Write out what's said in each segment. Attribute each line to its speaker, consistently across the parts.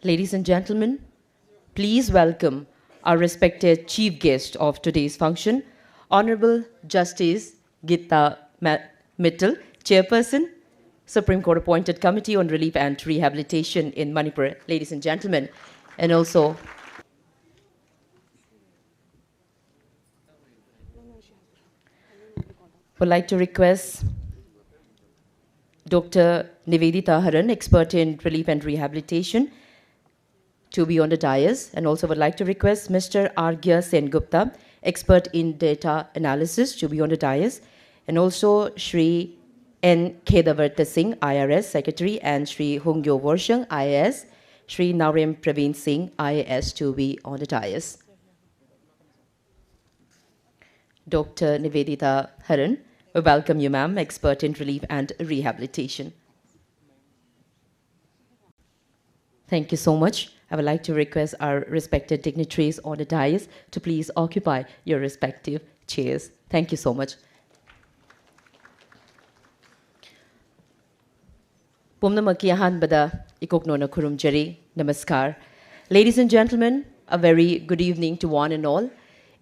Speaker 1: Ladies and gentlemen, please welcome our respected chief guest of today's function, Hon'ble Justice Gita Mittal, Chairperson, Supreme Court Appointed Committee on Relief and Rehabilitation in Manipur. Ladies and gentlemen, and also would like to request Dr. Nivedita Haran, expert in relief and rehabilitation, to be on the dais, and also would like to request Mr. Arghya Sengupta, expert in data analysis, to be on the dais, and also Shri N. Kedavarta Singh, IRS Secretary, and Shri Hongyo Worshang, IAS, Shri Narem Praveen Singh, IAS, to be on the dais. Dr. Nivedita Haran, we welcome you, ma'am, expert in relief and rehabilitation. Thank you so much. I would like to request our respected dignitaries on the dais to please occupy your respective chairs. Thank you so much. Pumnamaki ahanbada ikoknona kurumjari. Namaskar. Ladies and gentlemen, a very good evening to one and all.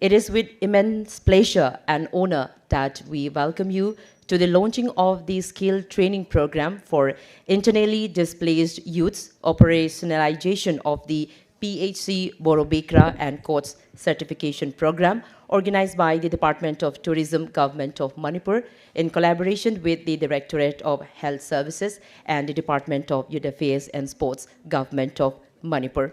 Speaker 1: It is with immense pleasure and honor that we welcome you to the launching of the skill training program for internally displaced youths, operationalization of the PHC Borobekra and Courts certification program organized by the Department of Tourism, Government of Manipur in collaboration with the Directorate of Health Services and the Department of Youth Affairs and Sports, Government of Manipur.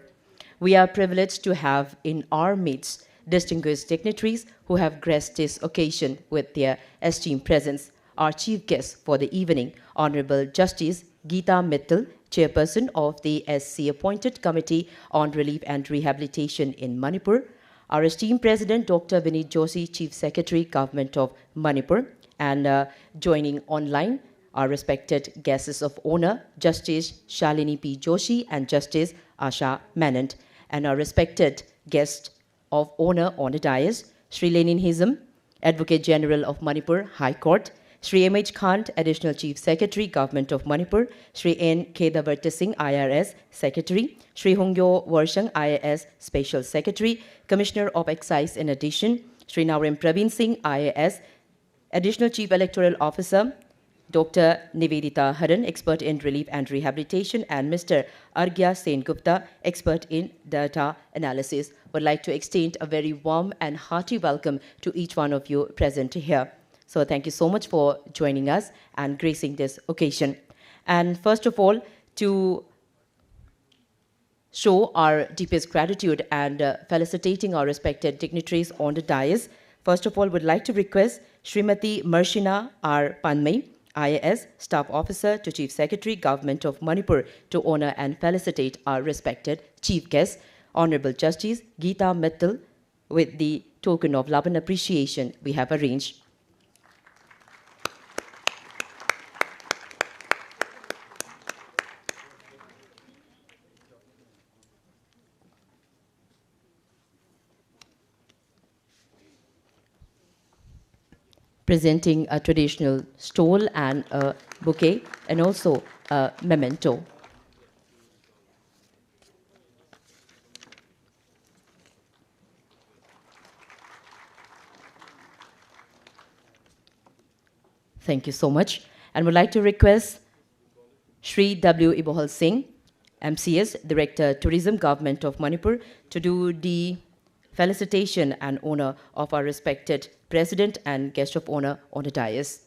Speaker 1: We are privileged to have in our midst distinguished dignitaries who have graced this occasion with their esteemed presence. Our chief guest for the evening, Honorable Justice Gita Mittal, Chairperson of the SC Appointed Committee on Relief and Rehabilitation in Manipur, our esteemed President, Dr. Vinit Joshi, Chief Secretary, Government of Manipur, and joining online, our respected guests of honor, Justice Shalini P. Joshi and Justice Asha Manant, and our respected guest of honor on the dais, Sri Lenin Hizam, Advocate General of Manipur High Court, Sri M.H. Kant, Additional Chief Secretary, Government of Manipur, Sri N. Kedavarta Singh, IRS Secretary, Sri Hongyo Worshang, IAS Special Secretary, Commissioner of Excise in addition, Sri Narem Praveen Singh, IAS, Additional Chief Electoral Officer, Dr. Nivedita Haran, expert in relief and rehabilitation, and Mr. Arghya Sengupta, expert in data analysis. Would like to extend a very warm and hearty welcome to each one of you present here. So thank you so much for joining us and gracing this occasion. And first of all, to show our deepest gratitude and felicitating our respected dignitaries on the dais, first of all, would like to request Srimati Marshina R. Panmay, IAS Staff Officer to Chief Secretary, Government of Manipur, to honor and felicitate our respected chief guest, Honorable Justice Gita Mittal, with the token of love and appreciation we have arranged. Presenting a traditional stole and a bouquet, and also a memento. Thank you so much. And would like to request Shri W. Ibohal Singh, MCS, Director, Tourism, Government of Manipur, to do the felicitation and honor of our respected President and guest of honor on the dais.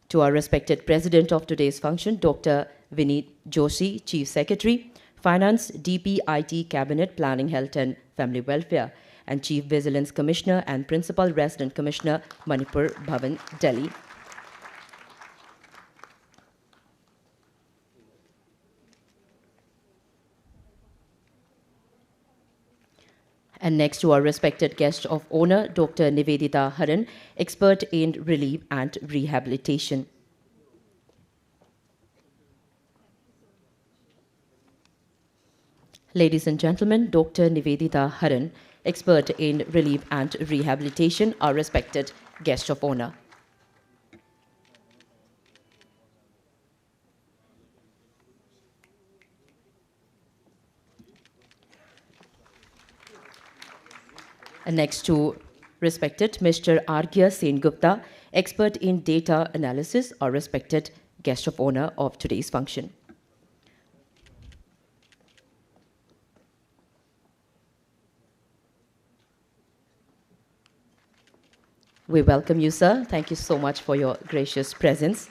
Speaker 1: To our respected President of today's function, Dr. Vinit Joshi, Chief Secretary, Finance, DPIT Cabinet, Planning, Health and Family Welfare, and Chief Vigilance Commissioner and Principal Resident Commissioner, Manipur Bhavan, Delhi. And next to our respected guest of honor, Dr. Nivedita Haran, expert in relief and rehabilitation. Ladies and gentlemen, Dr. Nivedita Haran, expert in relief and rehabilitation, our respected guest of honor. And next to respected Mr. Arghya Sen Gupta, expert in data analysis, our respected guest of honor of today's function. We welcome you, sir. Thank you so much for your gracious presence.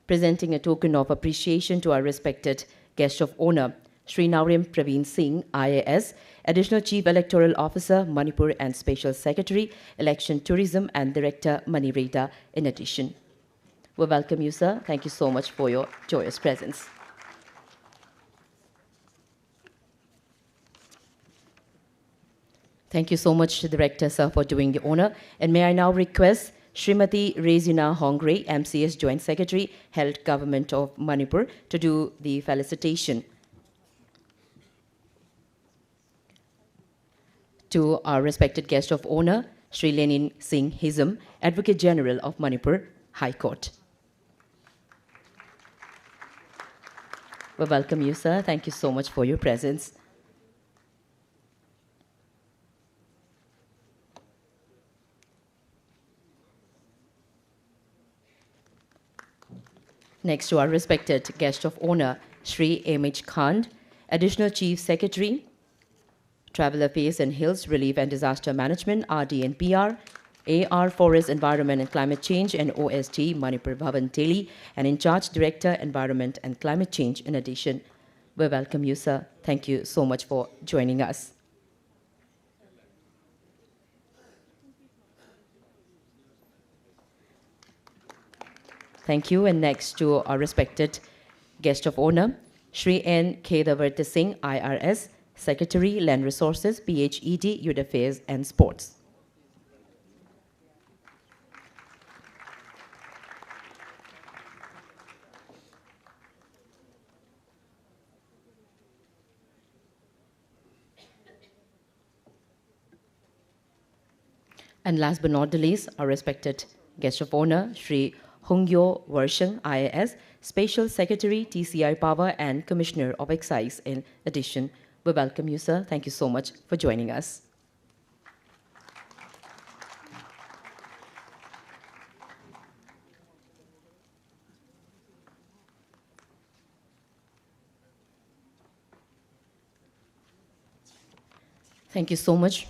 Speaker 1: Presenting a token of appreciation to our respected guest of honor, Sri Naurim Praveen Singh, IAS, Additional Chief Electoral Officer, Manipur and Special Secretary, Election Tourism and Director, Manireda, in addition. We welcome you, sir. Thank you so much for your joyous presence. Thank you so much, Director, sir, for doing the honor. And may I now request Srimati Rezina Hongre, MCS Joint Secretary, Health Government of Manipur, to do the felicitation. To our respected guest of honor, Sri Lenin Singh Hizam, Advocate General of Manipur High Court. We welcome you, sir. Thank you so much for your presence. Next to our respected guest of honor, Sri M.H. Khan, Additional Chief Secretary, Travel Affairs and Hills, Relief and Disaster Management, RDNPR, AR Forest Environment and Climate Change, and OST Manipur Bhavan Teli, and in charge Director Environment and Climate Change in addition. We welcome you, sir. Thank you so much for joining us. Thank you. And next to our respected guest of honor, Sri N. Kedavarta Singh, IRS, Secretary, Land Resources, PHED, Youth Affairs and Sports. And last but not the least, our respected guest of honor, Sri Hon'ble Justice IAS, Special Secretary, TCI Power and Commissioner of Excise in addition. We welcome you, sir. Thank you so much for joining us. Thank you so much,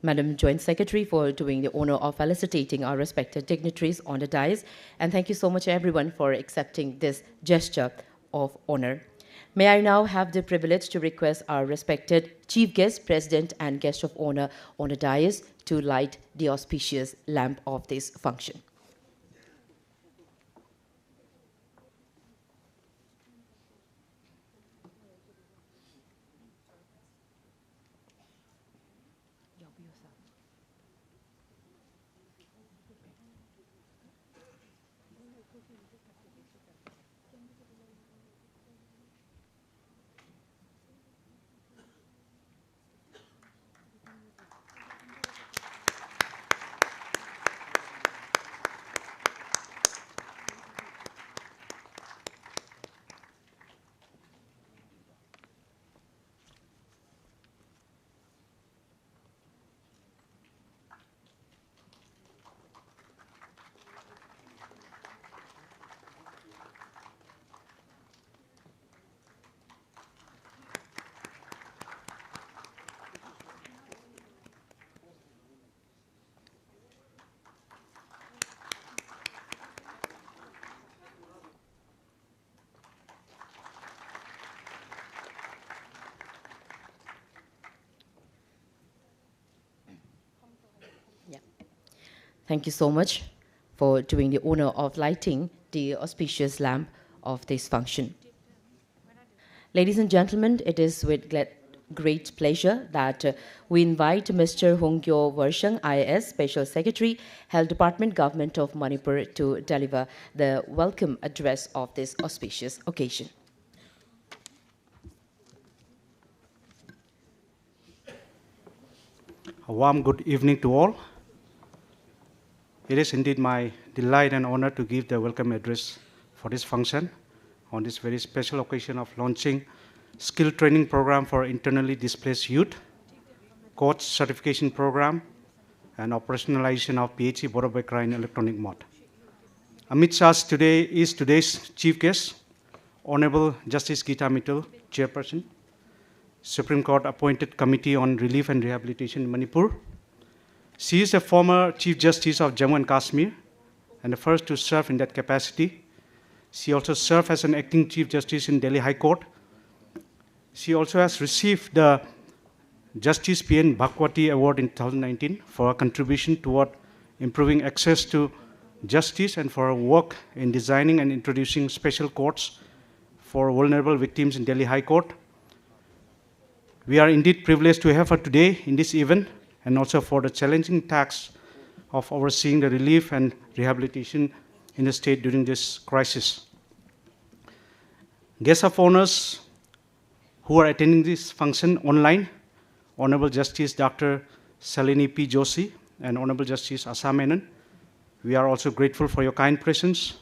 Speaker 1: Madam Joint Secretary, for doing the honor of felicitating our respected dignitaries on the dais. And thank you so much, everyone, for accepting this gesture of honor. May I now have the privilege to request our respected Chief Guest, President, and Guest of Honor on the dais to light the auspicious lamp of this function. Thank you so much for doing the honor of lighting the auspicious lamp of this function. Ladies and gentlemen, it is with great pleasure that we invite Mr. Hon'ble Justice IAS, Special Secretary, Health Department, Government of Manipur, to deliver the welcome address of this auspicious occasion.
Speaker 2: A warm good evening to all. It is indeed my delight and honor to give the welcome address for this function on this very special occasion of launching skill training program for internally displaced youth, coach certification program, and operationalization of PHC Borobekra in electronic mode. Amidst us today is today's chief guest, Hon'ble Justice Gita Mittal, Chairperson, Supreme Court appointed Committee on Relief and Rehabilitation in Manipur. She is a former Chief Justice of Jammu and Kashmir and the first to serve in that capacity. She also served as an acting Chief Justice in Delhi High Court. She also has received the Justice P.N. Bhagwati Award in 2019 for her contribution toward improving access to justice and for her work in designing and introducing special courts for vulnerable victims in Delhi High Court. We are indeed privileged to have her today in this event and also for the challenging task of overseeing the relief and rehabilitation in the state during this crisis. Guests of honors who are attending this function online, Honorable Justice Dr. Salini P. Joshi and Honorable Justice Asa Menon. We are also grateful for your kind presence.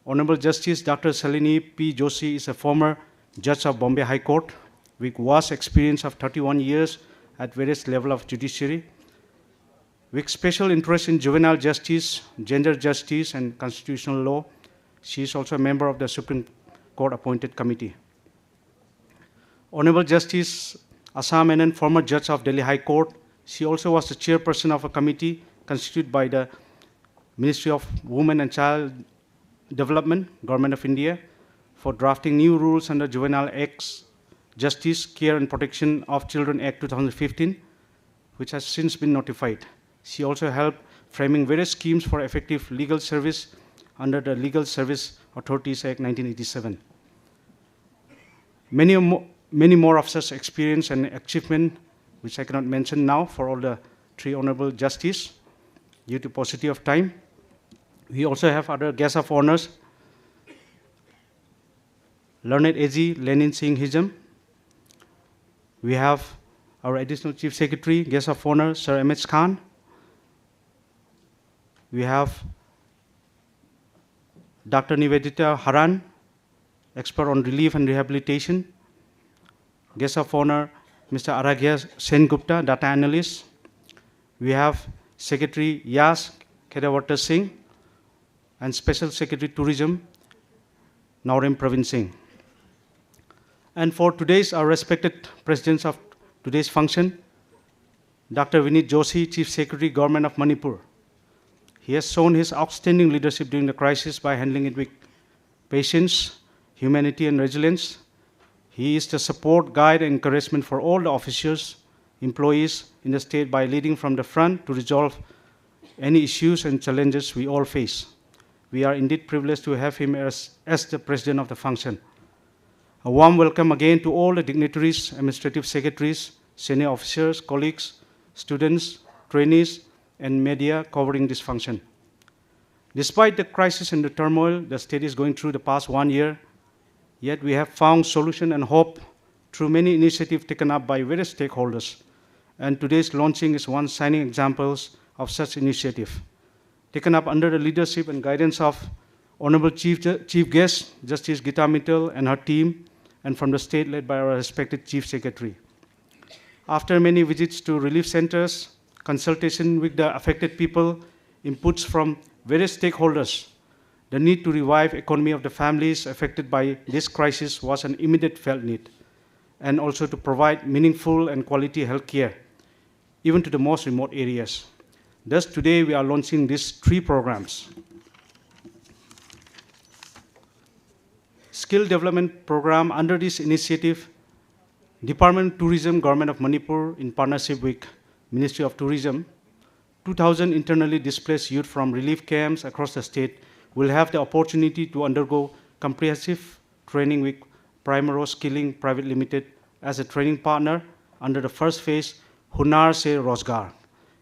Speaker 2: Honorable Justice Dr. Salini P. Joshi is a former judge of Bombay High Court with vast experience of 31 years at various levels of judiciary. With special interest in juvenile justice, gender justice, and constitutional law, she is also a member of the Supreme Court appointed committee. Honorable Justice Asa Menon, former judge of Delhi High Court, she also was the chairperson of a committee constituted by the Ministry of Women and Child Development, Government of India, for drafting new rules under Juvenile Acts, Justice, Care and Protection of Children Act 2015, which has since been notified. She also helped framing various schemes for effective legal service under the Legal Service Authorities Act 1987. Many more of such experience and achievement, which I cannot mention now for all the three honorable justices due to paucity of time. We also have other guests of honors, Learned A.G. Lenin Singh Hijam. We have our Additional Chief Secretary, guest of honor, Sir M.H. Khan. We have Dr. Nivedita Haran, expert on relief and rehabilitation. Guest of honor, Mr. Aragya Sengupta, data analyst. We have Secretary Yas Kedawata Singh and Special Secretary Tourism, Naurem Praveen Singh. And for today's, our respected presidents of today's function, Dr. Vinit Joshi, Chief Secretary, Government of Manipur. He has shown his outstanding leadership during the crisis by handling it with patience, humanity, and resilience. He is the support, guide, and encouragement for all the officers, employees in the state by leading from the front to resolve any issues and challenges we all face. We are indeed privileged to have him as the president of the function. A warm welcome again to all the dignitaries, administrative secretaries, senior officers, colleagues, students, trainees, and media covering this function. Despite the crisis and the turmoil the state is going through the past 1 year, yet we have found solution and hope through many initiatives taken up by various stakeholders. And today's launching is one shining example of such initiative, taken up under the leadership and guidance of Honorable Chief Guest, Justice Gita Mittal and her team, and from the state led by our respected Chief Secretary. After many visits to relief centers, consultation with the affected people, inputs from various stakeholders, the need to revive economy of the families affected by this crisis was an immediate felt need, and also to provide meaningful and quality health care, even to the most remote areas. Thus, today we are launching these 3 programs. Skill development program. Under this initiative, Department of Tourism, Government of Manipur, in partnership with Ministry of Tourism, 2,000 internally displaced youth from relief camps across the state will have the opportunity to undergo comprehensive training with Primero Skilling Private Limited as a training partner under the first phase, Hunar Se Rozgar,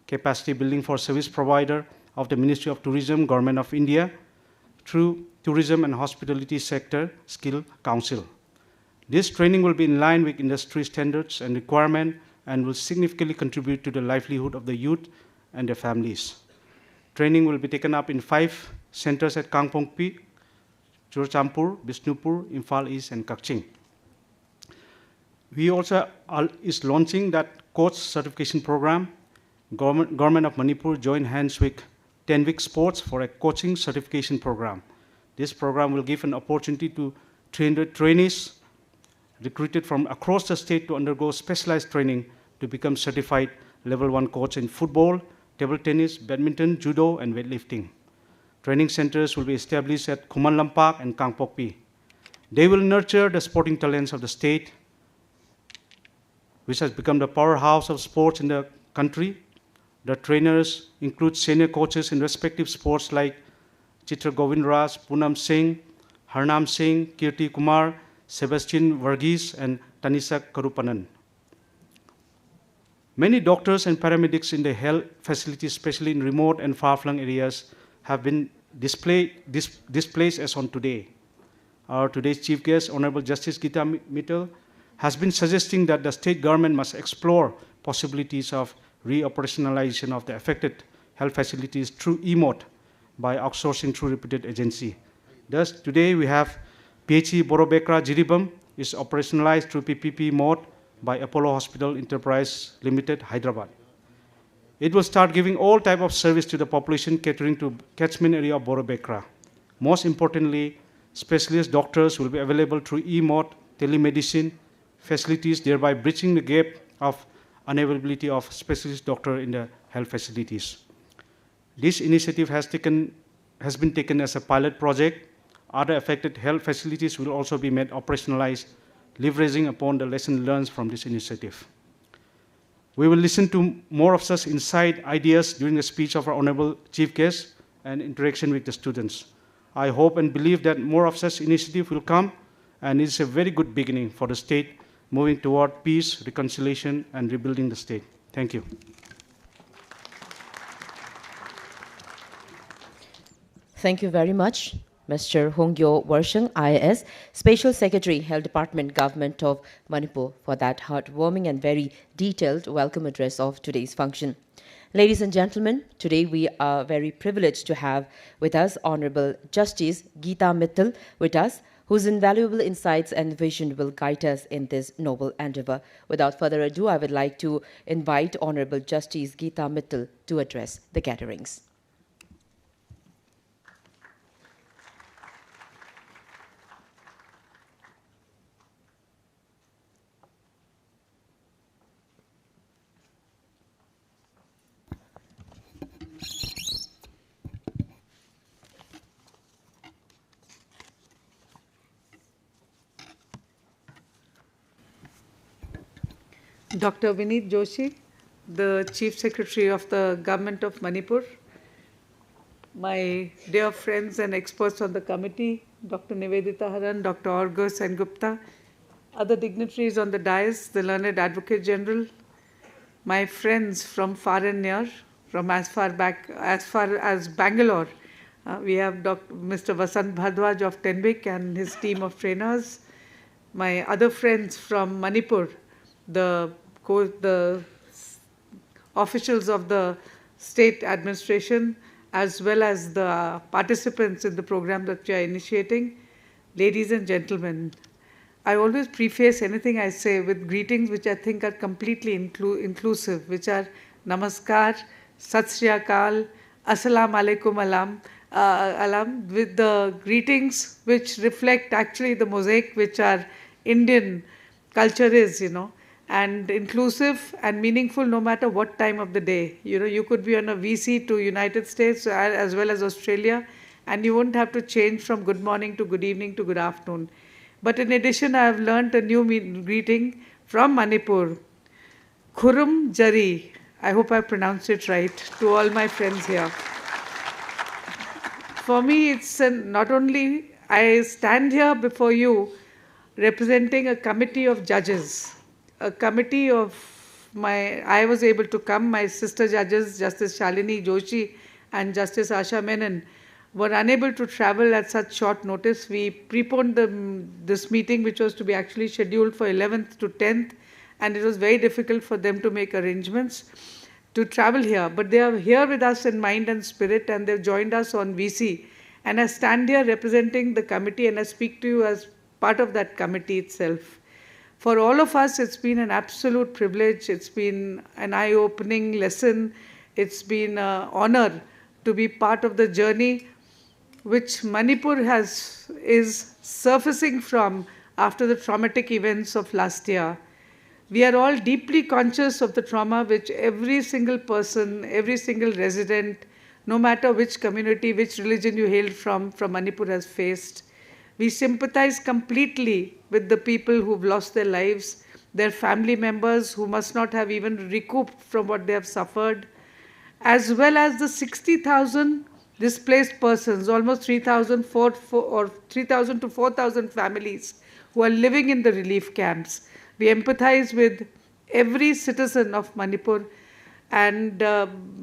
Speaker 2: capacity building for service provider of the Ministry of Tourism, Government of India, through Tourism and Hospitality Sector Skill Council. This training will be in line with industry standards and requirements and will significantly contribute to the livelihood of the youth and their families. Training will be taken up in 5 centers at Kangpong Peak, Churchampur, Bishnupur, Imphal East, and Kakching. We also is launching that coach certification program. Government of Manipur joined hands with 10-week sports for a coaching certification program. This program will give an opportunity to 300 trainees recruited from across the state to undergo specialized training to become certified level 1 coach in football, table tennis, badminton, judo, and weightlifting. Training centers will be established at Khuman and Kangpokpi. They will nurture the sporting talents of the state, which has become the powerhouse of sports in the country. The trainers include senior coaches in respective sports like Chitra Govindraj, Poonam Singh, Harnam Singh, Kirti Kumar, Sebastian Varghese, and Tanisha Karupanan. Many doctors and paramedics in the health facilities, especially in remote and far-flung areas, have been displaced as on today. Our today's chief guest, Hon'ble Justice Gita Mittal, has been suggesting that the state government must explore possibilities of re-operationalization of the affected health facilities through EMOT by outsourcing through reputed agency. Thus, today we have PHC Borobekra Jiribam is operationalized through PPP mode by Apollo Hospital Enterprise Limited, Hyderabad. It will start giving all type of service to the population catering to catchment area of Borobekra. Most importantly, specialist doctors will be available through EMOT, telemedicine facilities, thereby bridging the gap of unavailability of specialist doctor in the health facilities. This initiative has been taken as a pilot project. Other affected health facilities will also be made operationalized, leveraging upon the lesson learned from this initiative. We will listen to more of such insight ideas during the speech of our Honorable Chief Guest and interaction with the students. I hope and believe that more of such initiative will come, and it's a very good beginning for the state moving toward peace, reconciliation, and rebuilding the state. Thank you.
Speaker 1: Thank you very much, Mr. Hongyo Warsheng, IAS, Special Secretary, Health Department, Government of Manipur, for that heartwarming and very detailed welcome address of today's function. Ladies and gentlemen, today we are very privileged to have with us Honorable Justice Gita Mittal with us, whose invaluable insights and vision will guide us in this noble endeavor. Without further ado, I would like to invite Honorable Justice Gita Mittal to address the gatherings.
Speaker 3: Dr. Vineet Joshi, the Chief Secretary of the Government of Manipur, my dear friends and experts on the committee, Dr. Nivedita Haran, Dr. Orgur Sengupta, other dignitaries on the dais, the learned Advocate General, my friends from far and near, from as far as Bangalore. We have Mr. Vasant Bhardwaj of Tenvik and his team of trainers. My other friends from Manipur, the officials of the state administration, as well as the participants in the program that we are initiating. Ladies and gentlemen, I always preface anything I say with greetings which I think are completely inclusive, which are Namaskar, Sat Sri Akal, Assalamu Alaikum Alam, with the greetings which reflect actually the mosaic which our Indian culture is, and inclusive and meaningful no matter what time of the day. You could be on a VC to United States as well as Australia, and you wouldn't have to change from good morning to good evening to good afternoon. But in addition, I have learned a new greeting from Manipur. Khurum Jari. I hope I pronounced it right, to all my friends here. For me, it's not only, I stand here before you representing a committee of judges, a committee of I was able to come, my sister judges, Justice Shalini Joshi and Justice Asha Menon, were unable to travel at such short notice. We preponed this meeting, which was to be actually scheduled for 11th to 10th, and it was very difficult for them to make arrangements to travel here. But they are here with us in mind and spirit, and they've joined us on VC. And I stand here representing the committee, and I speak to you as part of that committee itself. For all of us, it's been an absolute privilege. It's been an eye-opening lesson. It's been an honor to be part of the journey which Manipur is surfacing from after the traumatic events of last year. We are all deeply conscious of the trauma which every single person, every single resident, no matter which community, which religion you hail from Manipur has faced. We sympathize completely with the people who've lost their lives, their family members who must not have even recouped from what they have suffered, as well as the 60,000 displaced persons, almost 3,000 to 4,000 families who are living in the relief camps. We empathize with every citizen of Manipur, and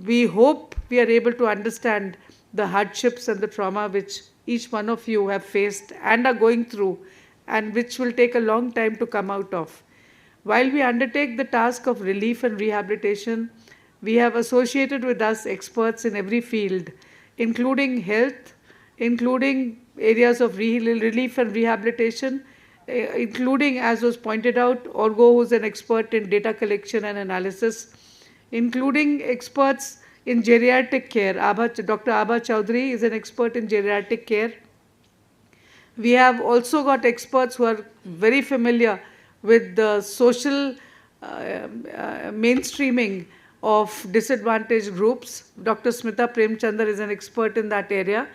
Speaker 3: we hope we are able to understand the hardships and the trauma which each one of you have faced and are going through, and which will take a long time to come out of. While we undertake the task of relief and rehabilitation, we have associated with us experts in every field, including health, including areas of relief and rehabilitation, including, as was pointed out, Orgo, who is an expert in data collection and analysis, including experts in geriatric care. Dr. Abha Chowdhury is an expert in geriatric care. We have also got experts who are very familiar with the social mainstreaming of disadvantaged groups. Dr. Smita Premchandar is an expert in that area,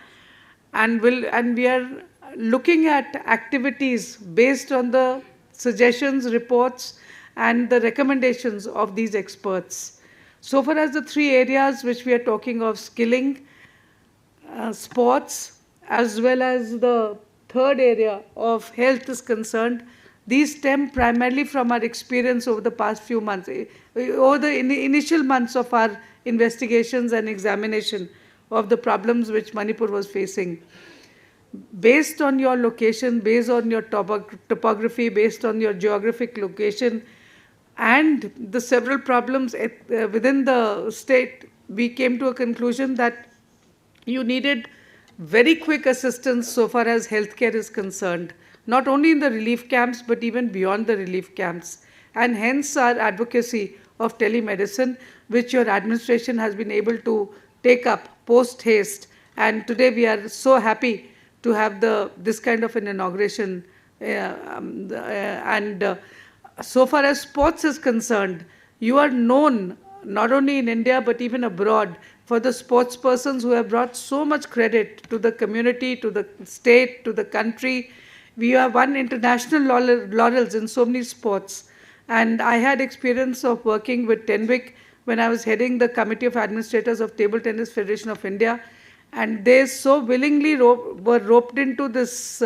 Speaker 3: and we are looking at activities based on the suggestions, reports, and the recommendations of these experts. So far as the three areas which we are talking of, skilling, sports, as well as the third area of health is concerned, these stem primarily from our experience over the past few months, over the initial months of our investigations and examination of the problems which Manipur was facing. Based on your location, based on your topography, based on your geographic location, and the several problems within the state, we came to a conclusion that you needed very quick assistance so far as healthcare is concerned, not only in the relief camps, but even beyond the relief camps. And hence our advocacy of telemedicine, which your administration has been able to take up post-haste. And today we are so happy to have this kind of an inauguration. So far as sports is concerned, you are known not only in India but even abroad for the sports persons who have brought so much credit to the community, to the state, to the country. We have won international laurels in so many sports. And I had experience of working with Tenwick when I was heading the Committee of Administrators of Table Tennis Federation of India. And they so willingly were roped into this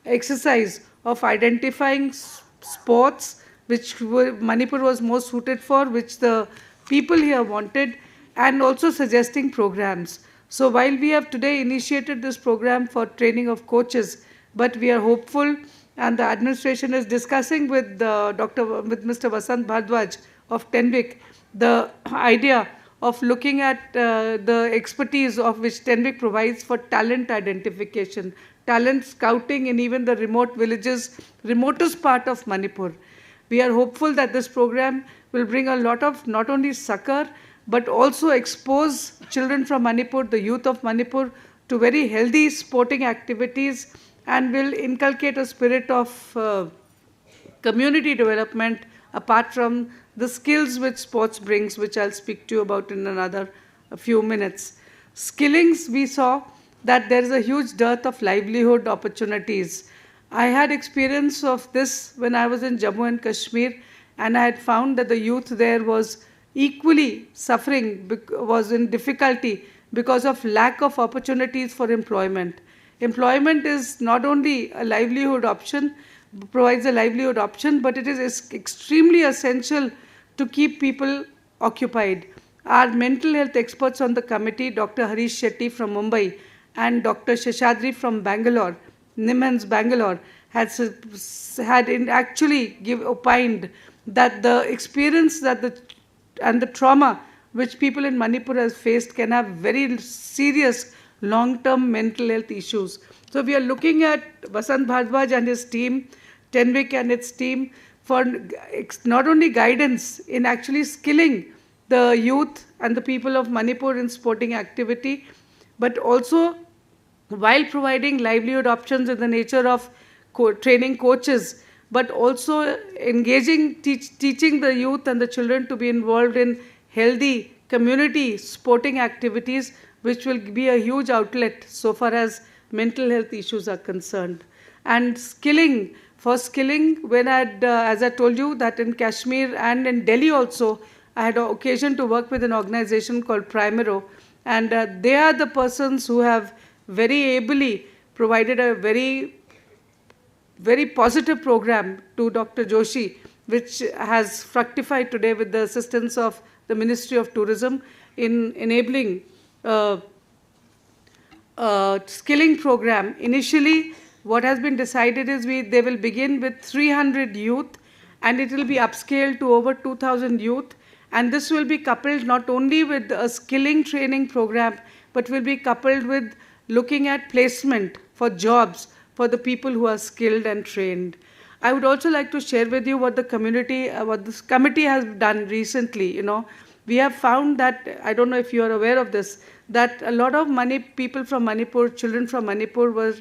Speaker 3: exercise of identifying sports which Manipur was most suited for, which the people here wanted, and also suggesting programs. So while we have today initiated this program for training of coaches, but we are hopeful, and the administration is discussing with Mr. Vasant Bhardwaj of Tenwick the idea of looking at the expertise of which Tenwick provides for talent identification, talent scouting in even the remote villages, remotest part of Manipur. We are hopeful that this program will bring a lot of not only succor, but also expose children from Manipur, the youth of Manipur, to very healthy sporting activities, and will inculcate a spirit of community development apart from the skills which sports brings, which I'll speak to you about in another few minutes. Skillings, we saw that there is a huge dearth of livelihood opportunities. I had experience of this when I was in Jammu and Kashmir, and I had found that the youth there was equally suffering, was in difficulty because of lack of opportunities for employment. Employment is not only a livelihood option, provides a livelihood option, but it is extremely essential to keep people occupied. Our mental health experts on the committee, Dr. Harish Shetty from Mumbai and Dr. Sheshadri from Bangalore, Nimmans, Bangalore, had actually opined that the experience and the trauma which people in Manipur have faced can have very serious long-term mental health issues. So we are looking at Vasant Bhardwaj and his team, Tenvik and its team, for not only guidance in actually skilling the youth and the people of Manipur in sporting activity, but also while providing livelihood options in the nature of training coaches, but also engaging, teaching the youth and the children to be involved in healthy community sporting activities, which will be a huge outlet so far as mental health issues are concerned. And skilling, for skilling, when I had, as I told you, that in Kashmir and in Delhi also, I had an occasion to work with an organization called Primero, and they are the persons who have very ably provided a very positive program to Dr. Joshi, which has fructified today with the assistance of the Ministry of Tourism in enabling skilling program. Initially, what has been decided is they will begin with 300 youth, and it will be upscaled to over 2,000 youth. And this will be coupled not only with a skilling training program, but will be coupled with looking at placement for jobs for the people who are skilled and trained. I would also like to share with you what the community, what this committee has done recently. We have found that, I don't know if you are aware of this, that a lot of people from Manipur, children from Manipur were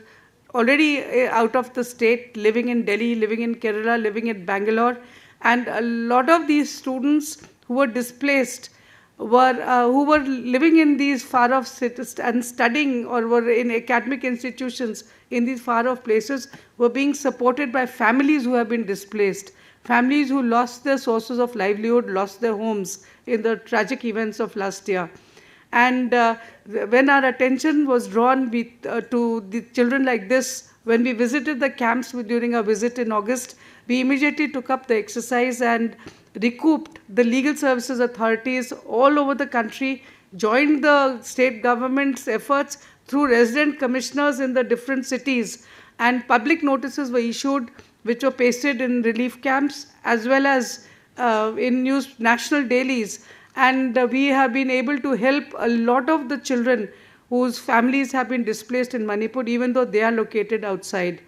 Speaker 3: already out of the state, living in Delhi, living in Kerala, living in Bangalore, and a lot of these students who were displaced who were living in these far-off cities and studying or were in academic institutions in these far-off places were being supported by families who have been displaced, families who lost their sources of livelihood, lost their homes in the tragic events of last year. And when our attention was drawn to the children like this, when we visited the camps during our visit in August, we immediately took up the exercise and recouped the legal services authorities all over the country, joined the state government's efforts through resident commissioners in the different cities, and public notices were issued which were pasted in relief camps as well as in national dailies. And we have been able to help a lot of the children whose families have been displaced in Manipur, even though they are located outside.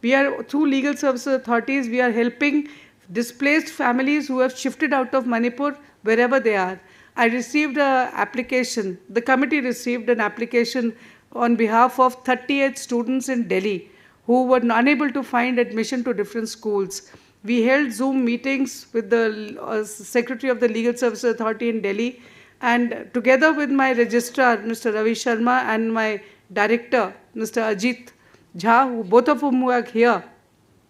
Speaker 3: We are, through legal services authorities, we are helping displaced families who have shifted out of Manipur wherever they are. I received an application, the committee received an application on behalf of 38 students in Delhi who were unable to find admission to different schools. We held Zoom meetings with the Secretary of the Legal Services Authority in Delhi, and together with my registrar, Mr. Ravi Sharma, and my director, Mr. Ajit Jha, both of whom are here,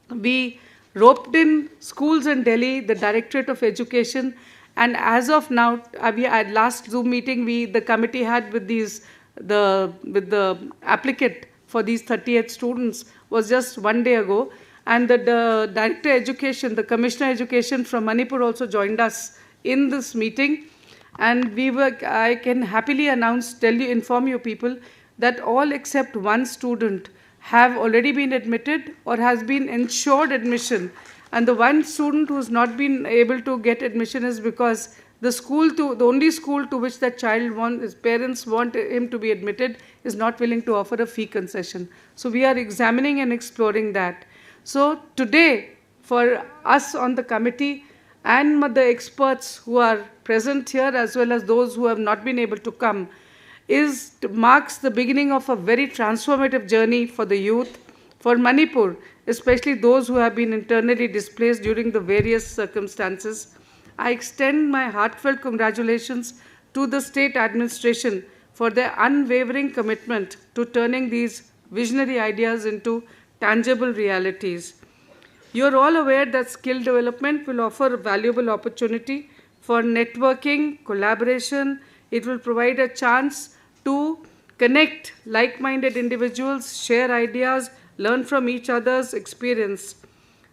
Speaker 3: we roped in schools in Delhi, the Directorate of Education, and as of now, at last Zoom meeting the committee had with the applicant for these 38 students was just one day ago, and the Director of Education, the Commissioner of Education from Manipur also joined us in this meeting, and I can happily inform you people that all except one student have already been admitted or has been ensured admission. And the one student who has not been able to get admission is because the only school to which that child his parents want him to be admitted is not willing to offer a fee concession. So we are examining and exploring that. So today, for us on the committee and the experts who are present here as well as those who have not been able to come, marks the beginning of a very transformative journey for the youth, for Manipur, especially those who have been internally displaced during the various circumstances. I extend my heartfelt congratulations to the state administration for their unwavering commitment to turning these visionary ideas into tangible realities. You are all aware that skill development will offer a valuable opportunity for networking, collaboration. It will provide a chance to connect like-minded individuals, share ideas, learn from each other's experience.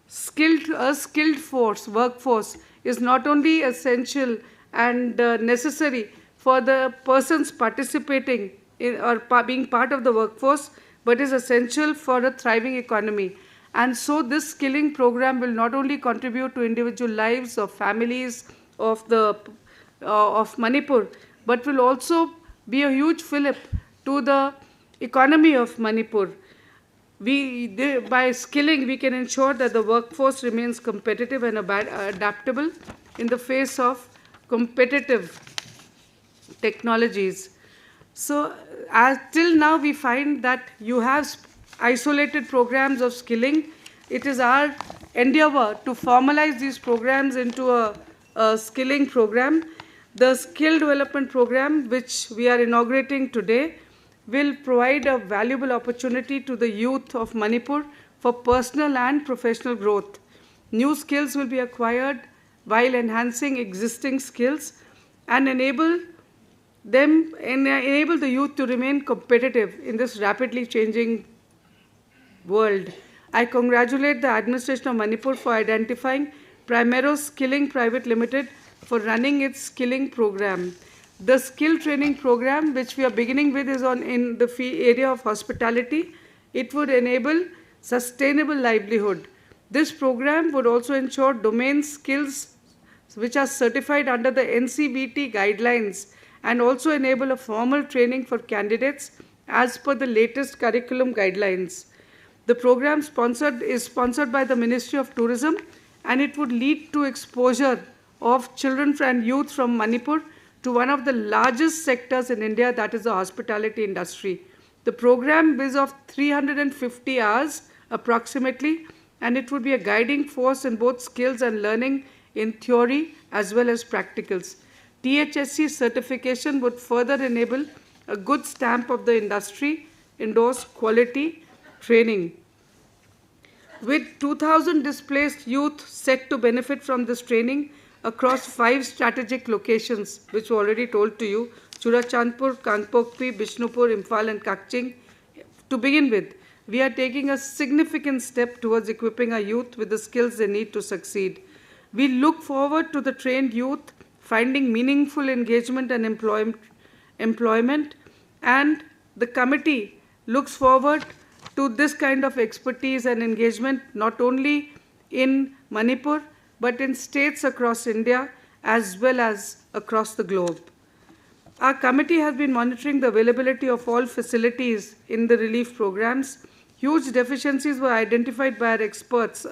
Speaker 3: A skilled workforce is not only essential and necessary for the persons participating in or being part of the workforce, but is essential for a thriving economy. And so this skilling program will not only contribute to individual lives of families of Manipur, but will also be a huge fillip to the economy of Manipur. By skilling, we can ensure that the workforce remains competitive and adaptable in the face of competitive technologies. So, till now, we find that you have isolated programs of skilling. It is our endeavor to formalize these programs into a skilling program. The skill development program, which we are inaugurating today, will provide a valuable opportunity to the youth of Manipur for personal and professional growth. New skills will be acquired while enhancing existing skills and enable the youth to remain competitive in this rapidly changing world. I congratulate the administration of Manipur for identifying Primero Skilling Private Limited for running its skilling program. The skill training program, which we are beginning with, is in the area of hospitality. It would enable sustainable livelihood. This program would also ensure domain skills which are certified under the NCBT guidelines and also enable a formal training for candidates as per the latest curriculum guidelines. The program is sponsored by the Ministry of Tourism, and it would lead to exposure of children and youth from Manipur to one of the largest sectors in India, that is the hospitality industry. The program is of 350 hours approximately, and it would be a guiding force in both skills and learning in theory as well as practicals. THSC certification would further enable a good stamp of the industry, endorse quality training. With 2,000 displaced youth set to benefit from this training across 5 strategic locations, which were already told to you, Churachandpur, Kangpokpi, Bishnupur, Imphal and Kakching. To begin with, we are taking a significant step towards equipping our youth with the skills they need to succeed. We look forward to the trained youth finding meaningful engagement and employment, and the committee looks forward to this kind of expertise and engagement not only in Manipur but in states across India as well as across the globe. Our committee has been monitoring the availability of all facilities in the relief programs. Huge deficiencies were identified by our experts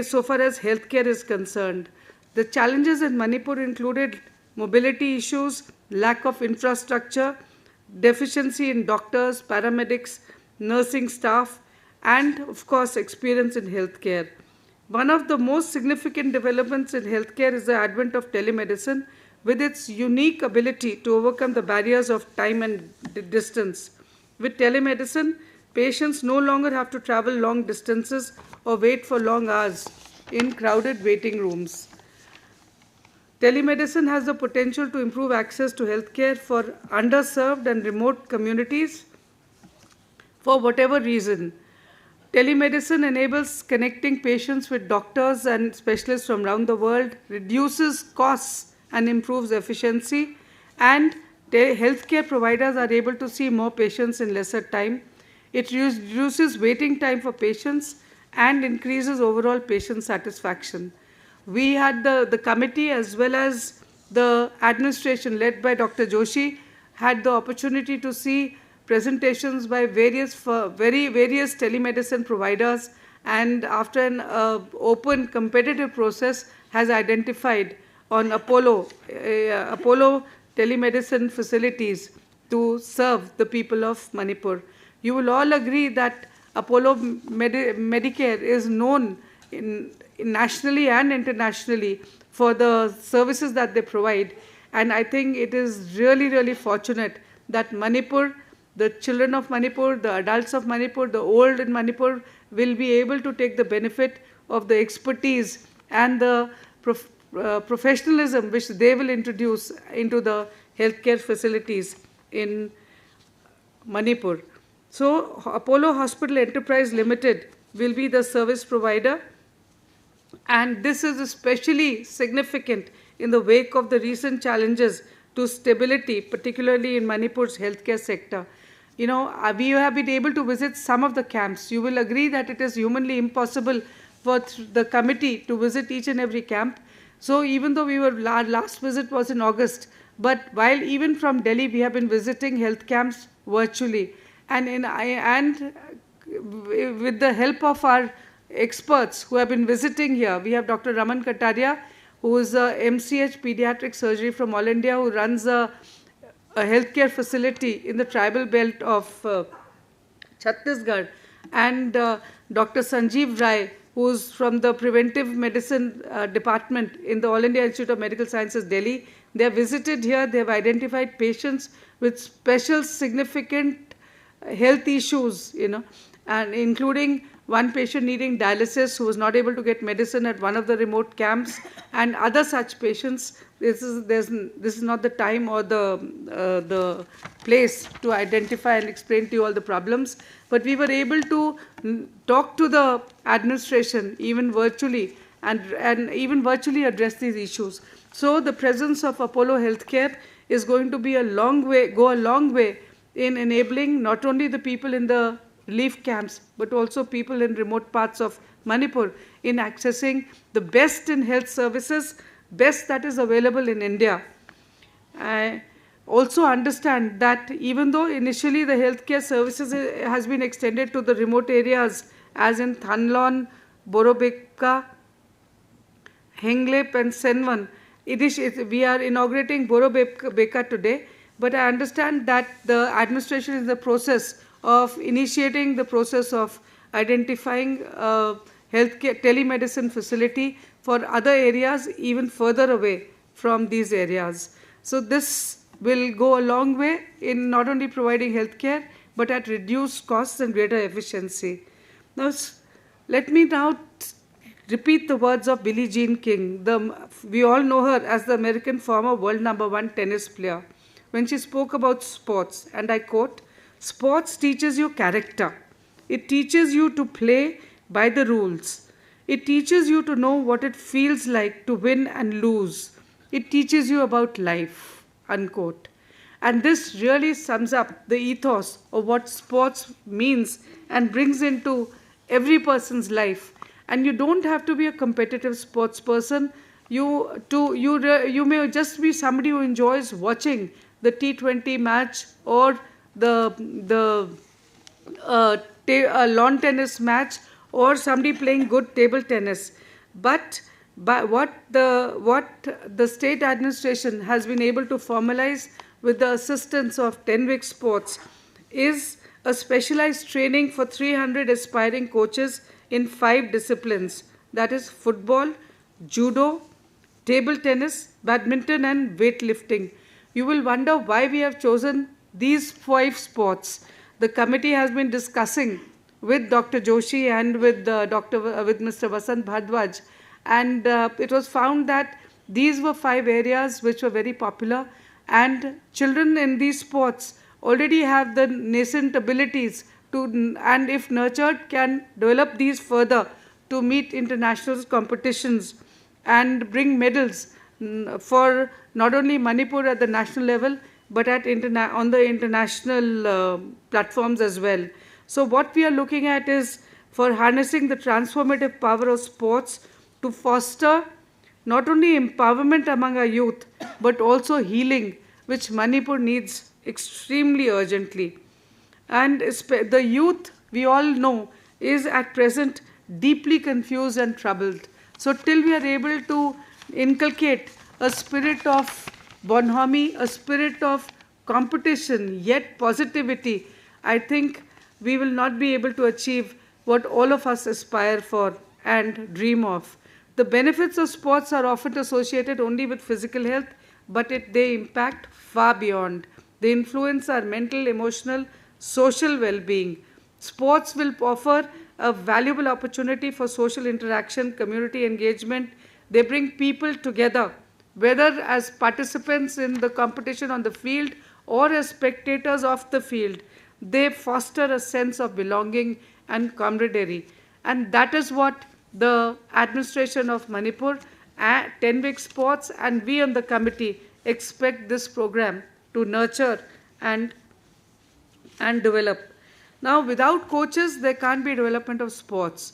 Speaker 3: so far as healthcare is concerned. The challenges in Manipur included mobility issues, lack of infrastructure, deficiency in doctors, paramedics, nursing staff, and of course experience in healthcare. One of the most significant developments in healthcare is the advent of telemedicine with its unique ability to overcome the barriers of time and distance. With telemedicine, patients no longer have to travel long distances or wait for long hours in crowded waiting rooms. Telemedicine has the potential to improve access to healthcare for underserved and remote communities for whatever reason. Telemedicine enables connecting patients with doctors and specialists from around the world, reduces costs and improves efficiency, and healthcare providers are able to see more patients in lesser time. It reduces waiting time for patients and increases overall patient satisfaction. We had the committee as well as the administration led by Dr. Joshi had the opportunity to see presentations by various telemedicine providers, and after an open competitive process has identified on Apollo telemedicine facilities to serve the people of Manipur. You will all agree that Apollo Medicare is known nationally and internationally for the services that they provide, and I think it is really, really fortunate that Manipur, the children of Manipur, the adults of Manipur, the old in Manipur will be able to take the benefit of the expertise and the professionalism which they will introduce into the healthcare facilities in Manipur. So, Apollo Hospital Enterprise Limited will be the service provider, and this is especially significant in the wake of the recent challenges to stability, particularly in Manipur's healthcare sector. You know, we have been able to visit some of the camps. You will agree that it is humanly impossible for the committee to visit each and every camp. So even though our last visit was in August, But while even from Delhi, we have been visiting health camps virtually. And with the help of our experts who have been visiting here, we have Dr. Raman Kataria, who is a MCH pediatric surgery from All India, who runs a healthcare facility in the tribal belt of Chhattisgarh, and Dr. Sanjeev Rai, who is from the preventive medicine department in the All India Institute of Medical Sciences, Delhi. They have visited here, they have identified patients with special significant health issues, and including one patient needing dialysis who was not able to get medicine at one of the remote camps, and other such patients. This is not the time or the place to identify and explain to you all the problems, but we were able to talk to the administration even virtually and even virtually address these issues. So the presence of Apollo Healthcare is going to be go a long way in enabling not only the people in the relief camps, but also people in remote parts of Manipur in accessing the best in health services, best that is available in India. I also understand that even though initially the healthcare services has been extended to the remote areas, as in Thanlon, Borobekra, Henglep and Senwan, we are inaugurating Borobekra today, but I understand that the administration is in the process of initiating the process of identifying healthcare telemedicine facility for other areas even further away from these areas. So this will go a long way in not only providing healthcare, but at reduced costs and greater efficiency. Now, let me now repeat the words of Billie Jean King. We all know her as the American former world #1 tennis player, when she spoke about sports, and I quote, "Sports teaches you character. It teaches you to play by the rules. It teaches you to know what it feels like to win and lose. It teaches you about life," unquote. And this really sums up the ethos of what sports means and brings into every person's life. And you don't have to be a competitive sports person. You may just be somebody who enjoys watching the T20 match or the lawn tennis match, or somebody playing good table tennis. But what the state administration has been able to formalize with the assistance of Tenvic Sports is a specialized training for 300 aspiring coaches in 5 disciplines, that is football, judo, table tennis, badminton and weightlifting. You will wonder why we have chosen these 5 sports. The committee has been discussing with Dr. Joshi and with Mr. Vasant Bhardwaj, and it was found that these were 5 areas which were very popular, and children in these sports already have the nascent abilities to, and if nurtured, can develop these further to meet international competitions and bring medals for not only Manipur at the national level, but on the international platforms as well. So what we are looking at is for harnessing the transformative power of sports to foster not only empowerment among our youth, but also healing, which Manipur needs extremely urgently. And the youth, we all know, is at present deeply confused and troubled. So till we are able to inculcate a spirit of bonhomie, a spirit of competition, yet positivity, I think we will not be able to achieve what all of us aspire for and dream of. The benefits of sports are often associated only with physical health, but they impact far beyond. They influence our mental, emotional, social well-being. Sports will offer a valuable opportunity for social interaction, community engagement. They bring people together, whether as participants in the competition on the field or as spectators of the field. They foster a sense of belonging and camaraderie. And that is what the administration of Manipur, Tenvic Sports, and we on the committee expect this program to nurture and develop. Now, without coaches, there can't be development of sports.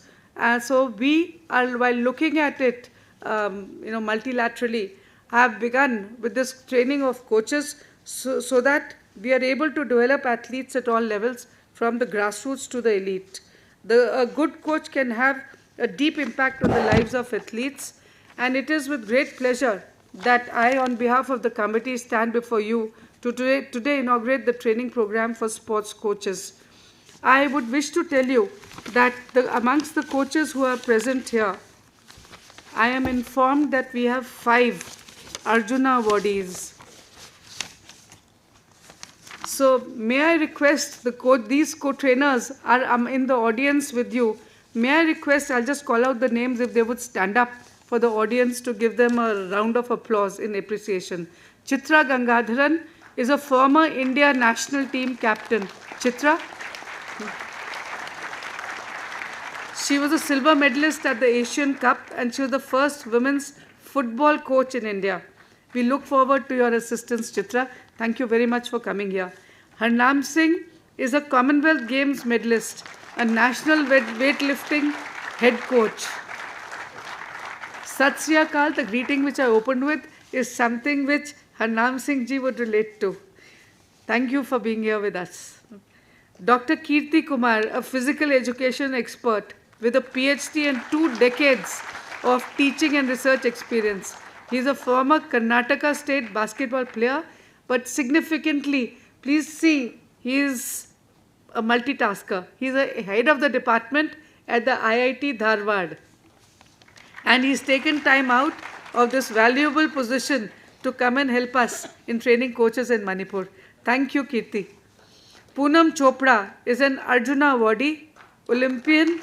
Speaker 3: So we are, while looking at it, multilaterally, have begun with this training of coaches so that we are able to develop athletes at all levels from the grassroots to the elite. A good coach can have a deep impact on the lives of athletes, and it is with great pleasure that I, on behalf of the committee, stand before you to today inaugurate the training program for sports coaches. I would wish to tell you that amongst the coaches who are present here, I am informed that we have 5 Arjuna awardees. So may I request these co-trainers are in the audience with you. May I request, I'll just call out the names if they would stand up for the audience to give them a round of applause in appreciation. Chitra Gangadharan is a former India national team captain. Chitra? She was a silver medalist at the Asian Cup, and she was the first women's football coach in India. We look forward to your assistance, Chitra. Thank you very much for coming here. Harnam Singh is a Commonwealth Games medalist, a national weightlifting head coach. Sat Sri Akal, the greeting which I opened with, is something which Harnam Singh ji would relate to. Thank you for being here with us. Dr. Kirti Kumar, a physical education expert with a PhD and 2 decades of teaching and research experience. He is a former Karnataka state basketball player, but significantly, please see, he is a multitasker. He is a head of the department at the IIT Dharwad. And he's taken time out of this valuable position to come and help us in training coaches in Manipur. Thank you, Kirti. Poonam Chopra is an Arjuna awardee, Olympian.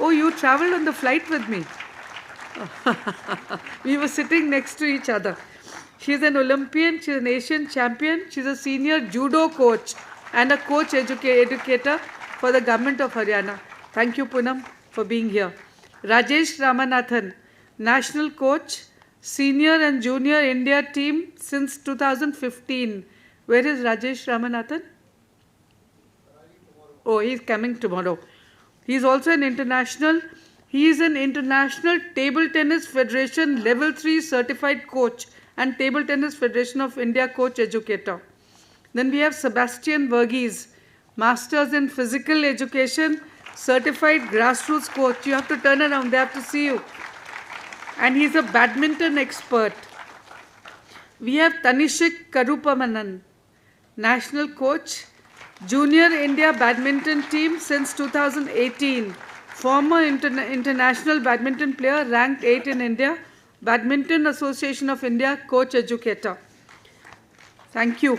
Speaker 3: Oh, you traveled on the flight with me. We were sitting next to each other. She's an Olympian, she's an Asian champion, she's a senior judo coach and a coach educator for the government of Haryana. Thank you, Poonam, for being here. Rajesh Ramanathan, national coach, senior and junior India team since 2015. Where is Rajesh Ramanathan? Oh, he's coming tomorrow. He's also an international. He is an International Table Tennis Federation Level 3 certified coach and Table Tennis Federation of India coach educator. Then we have Sebastian Verghese, Masters in Physical Education, certified grassroots coach. You have to turn around, they have to see you. And he's a badminton expert. We have Tanishik Karupamanan, national coach, Junior India badminton team since 2018, former international badminton player, ranked 8 in India, Badminton Association of India coach educator. Thank you.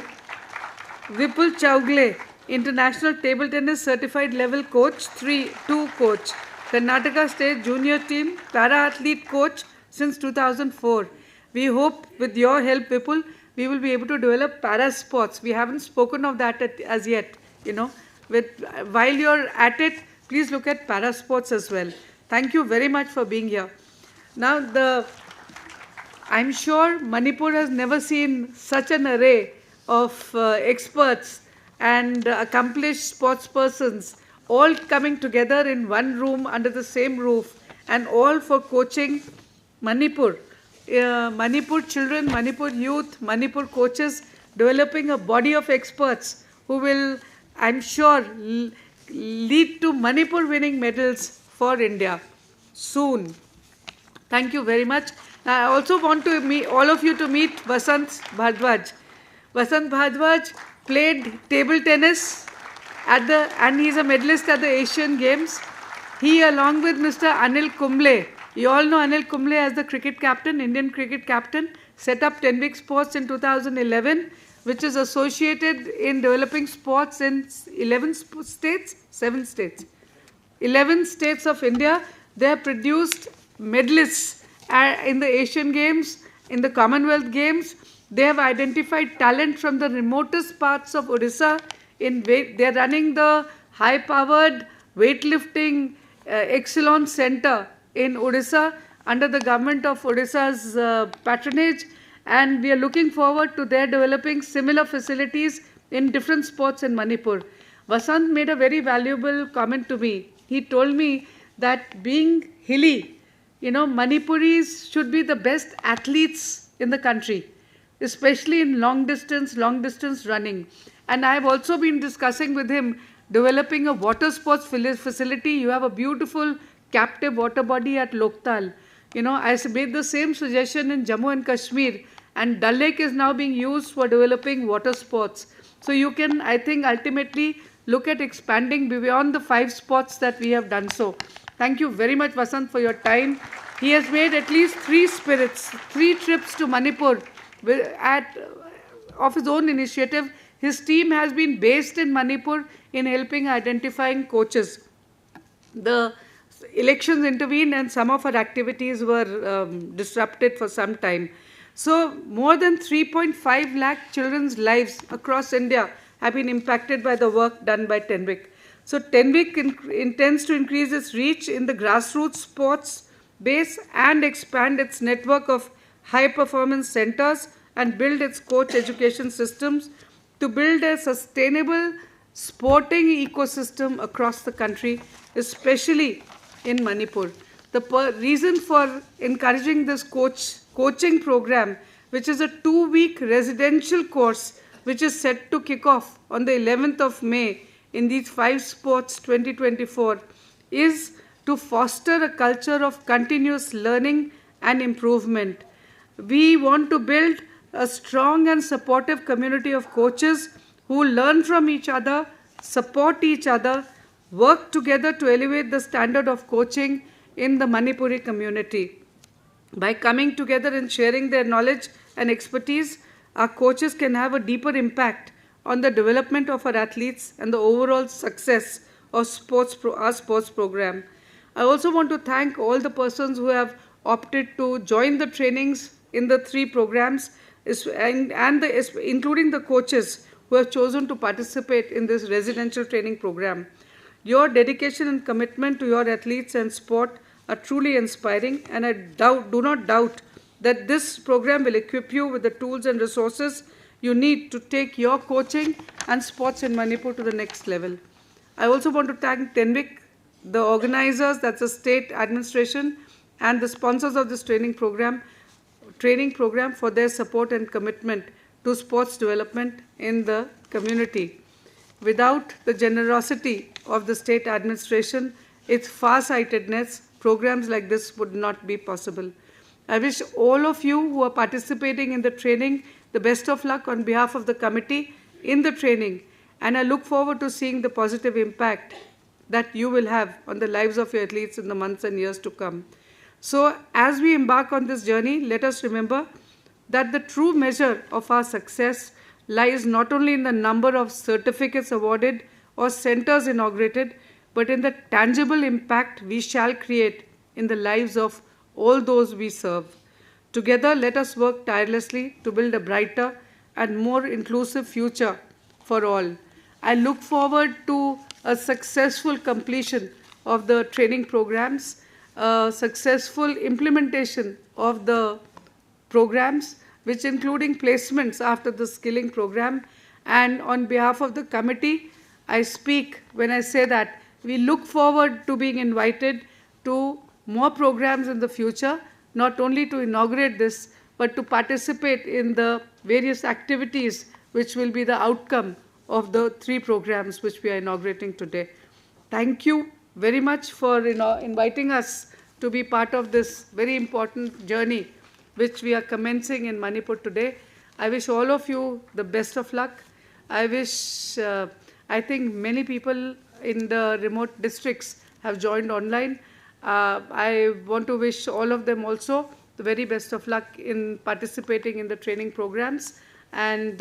Speaker 3: Vipul Chaugle, international table tennis certified level coach, 2 coach, Karnataka state junior team, para athlete coach since 2004. We hope with your help, Vipul, we will be able to develop para sports. We haven't spoken of that as yet, you know. While you're at it, please look at para sports as well. Thank you very much for being here. Now, I'm sure Manipur has never seen such an array of experts and accomplished sports persons all coming together in one room under the same roof, and all for coaching Manipur. Manipur children, Manipur youth, Manipur coaches, developing a body of experts who will, I'm sure, lead to Manipur winning medals for India soon. Thank you very much. I also want to meet all of you to meet Vasant Bhardwaj. Vasant Bhardwaj played table tennis and he's a medalist at the Asian Games. He, along with Mr. Anil Kumble, you all know Anil Kumble as the cricket captain, Indian cricket captain, set up Tenvik Sports in 2011, which is associated in developing sports in 11 states, 7 states. 11 states of India. They have produced medalists in the Asian Games, in the Commonwealth Games. They have identified talent from the remotest parts of Odisha. They are running the high-powered weightlifting Excellence Center in Odisha under the government of Odisha's patronage, and we are looking forward to their developing similar facilities in different sports in Manipur. Vasant made a very valuable comment to me. He told me that being hilly, you know, Manipuris should be the best athletes in the country, especially in long distance running. And I have also been discussing with him developing a water sports facility. You have a beautiful captive water body at Loktal. You know, I made the same suggestion in Jammu and Kashmir, and Dal Lake is now being used for developing water sports. So you can, I think, ultimately look at expanding beyond the 5 spots that we have done so. Thank you very much, Vasant, for your time. He has made at least 3 trips to Manipur of his own initiative. His team has been based in Manipur in helping identifying coaches. The elections intervened and some of our activities were disrupted for some time. So more than 3.5 lakh children's lives across India have been impacted by the work done by TENVIC. So TENVIC intends to increase its reach in the grassroots sports base and expand its network of high-performance centers and build its coach education systems to build a sustainable sporting ecosystem across the country, especially in Manipur. The reason for encouraging this coaching program, which is a 2-week residential course, which is set to kick off on the 11th of May in these 5 sports 2024, is to foster a culture of continuous learning and improvement. We want to build a strong and supportive community of coaches who learn from each other, support each other, work together to elevate the standard of coaching in the Manipuri community. By coming together and sharing their knowledge and expertise, our coaches can have a deeper impact on the development of our athletes and the overall success of our sports program. I also want to thank all the persons who have opted to join the trainings in the 3 programs, including the coaches who have chosen to participate in this residential training program. Your dedication and commitment to your athletes and sport are truly inspiring, and I do not doubt that this program will equip you with the tools and resources you need to take your coaching and sports in Manipur to the next level. I also want to thank TENVIC, the organizers, that's the state administration, and the sponsors of this training program for their support and commitment to sports development in the community. Without the generosity of the state administration, its far-sightedness, programs like this would not be possible. I wish all of you who are participating in the training the best of luck on behalf of the committee in the training, and I look forward to seeing the positive impact that you will have on the lives of your athletes in the months and years to come. So as we embark on this journey, let us remember that the true measure of our success lies not only in the number of certificates awarded or centers inaugurated, but in the tangible impact we shall create in the lives of all those we serve. Together, let us work tirelessly to build a brighter and more inclusive future for all. I look forward to a successful completion of the training programs, successful implementation of the programs, which including placements after the skilling program. And on behalf of the committee, I speak when I say that we look forward to being invited to more programs in the future, not only to inaugurate this, but to participate in the various activities which will be the outcome of the 3 programs which we are inaugurating today. Thank you very much for inviting us to be part of this very important journey which we are commencing in Manipur today. I wish all of you the best of luck. I wish, I think many people in the remote districts have joined online. I want to wish all of them also the very best of luck in participating in the training programs. And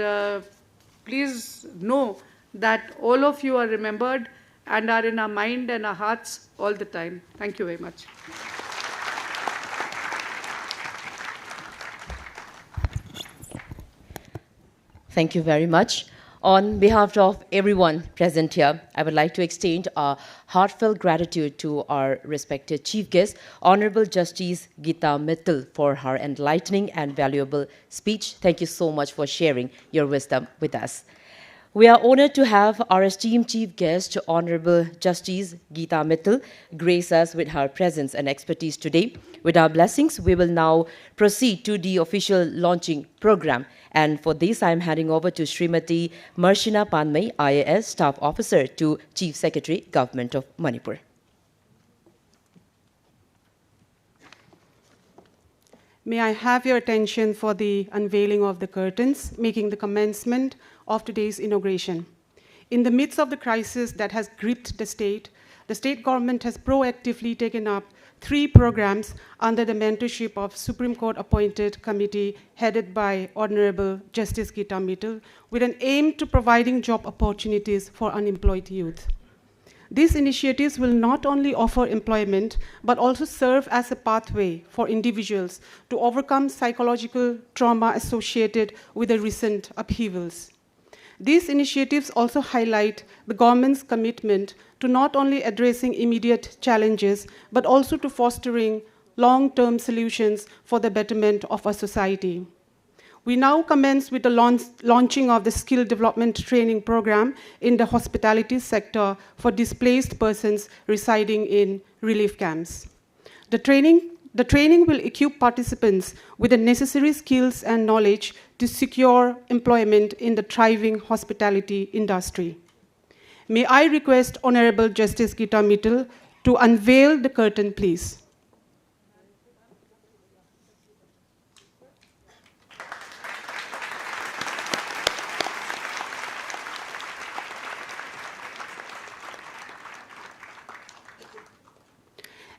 Speaker 3: please know that all of you are remembered and are in our mind and our hearts all the time. Thank you very much.
Speaker 1: Thank you very much. On behalf of everyone present here, I would like to extend our heartfelt gratitude to our respected chief guest, Hon'ble Justice Gita Mittal, for her enlightening and valuable speech. Thank you so much for sharing your wisdom with us. We are honored to have our esteemed chief guest, Hon'ble Justice Gita Mittal, grace us with her presence and expertise today. With our blessings, we will now proceed to the official launching program. And for this, I am handing over to Srimati Marshina Panmai, IAS Staff Officer to Chief Secretary, Government of Manipur.
Speaker 4: May I have your attention for the unveiling of the curtains, making the commencement of today's inauguration. In the midst of the crisis that has gripped the state government has proactively taken up 3 programs under the mentorship of Supreme Court appointed committee headed by Honorable Justice Gita Mittal with an aim to providing job opportunities for unemployed youth. These initiatives will not only offer employment, but also serve as a pathway for individuals to overcome psychological trauma associated with the recent upheavals. These initiatives also highlight the government's commitment to not only addressing immediate challenges, but also to fostering long-term solutions for the betterment of our society. We now commence with the launching of the skill development training program in the hospitality sector for displaced persons residing in relief camps. The training will equip participants with the necessary skills and knowledge to secure employment in the thriving hospitality industry. May I request Honorable Justice Gita Mittal to unveil the curtain, please.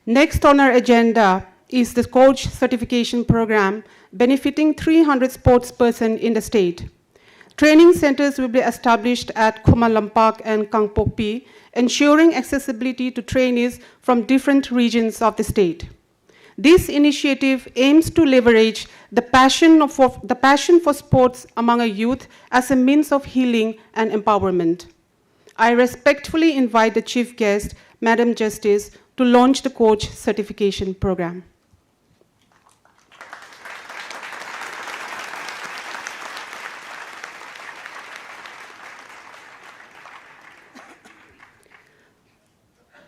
Speaker 4: Next on our agenda is the coach certification program benefiting 300 sportspersons in the state. Training centers will be established at Khumalampak and Kangpokpi, ensuring accessibility to trainees from different regions of the state. This initiative aims to leverage the passion for sports among our youth as a means of healing and empowerment. I respectfully invite the Chief Guest, Madam Justice, to launch the coach certification program.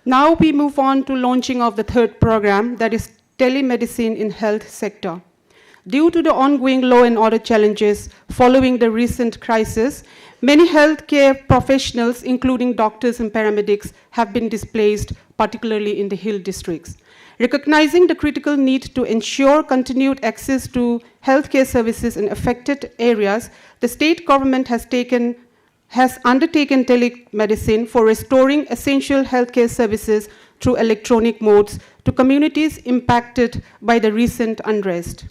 Speaker 4: Now we move on to launching of the 3rd program, that is telemedicine in health sector. Due to the ongoing law and order challenges following the recent crisis, many healthcare professionals, including doctors and paramedics, have been displaced, particularly in the hill districts. Recognizing the critical need to ensure continued access to healthcare services in affected areas, the state government has undertaken telemedicine for restoring essential healthcare services through electronic modes to communities impacted by the recent unrest.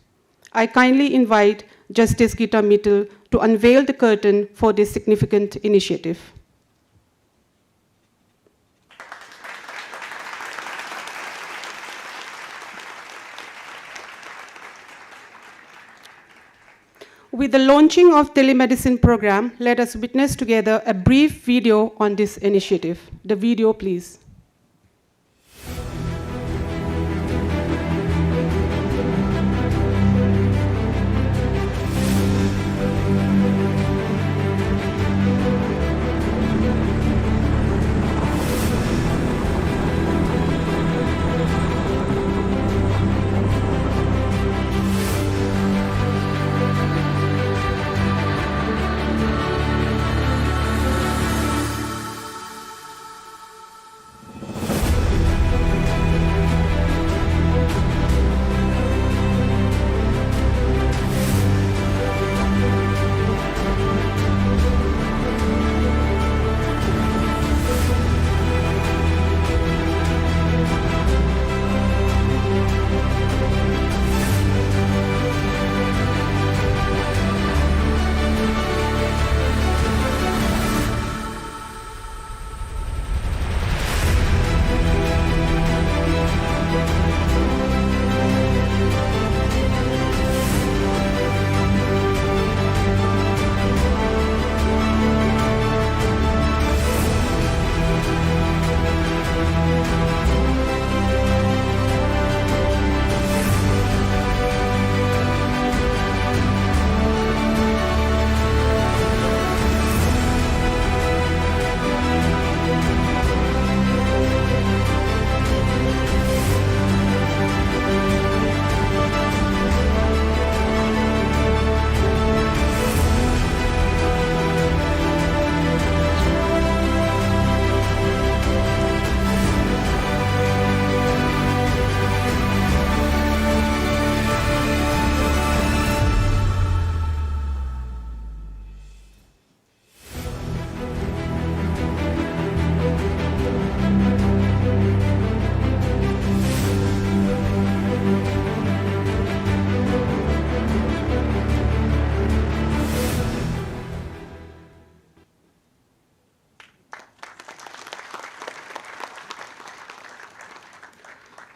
Speaker 4: I kindly invite Justice Gita Mittal to unveil the curtain for this significant initiative. With the launching of telemedicine program, let us witness together a brief video on this initiative. The video, please.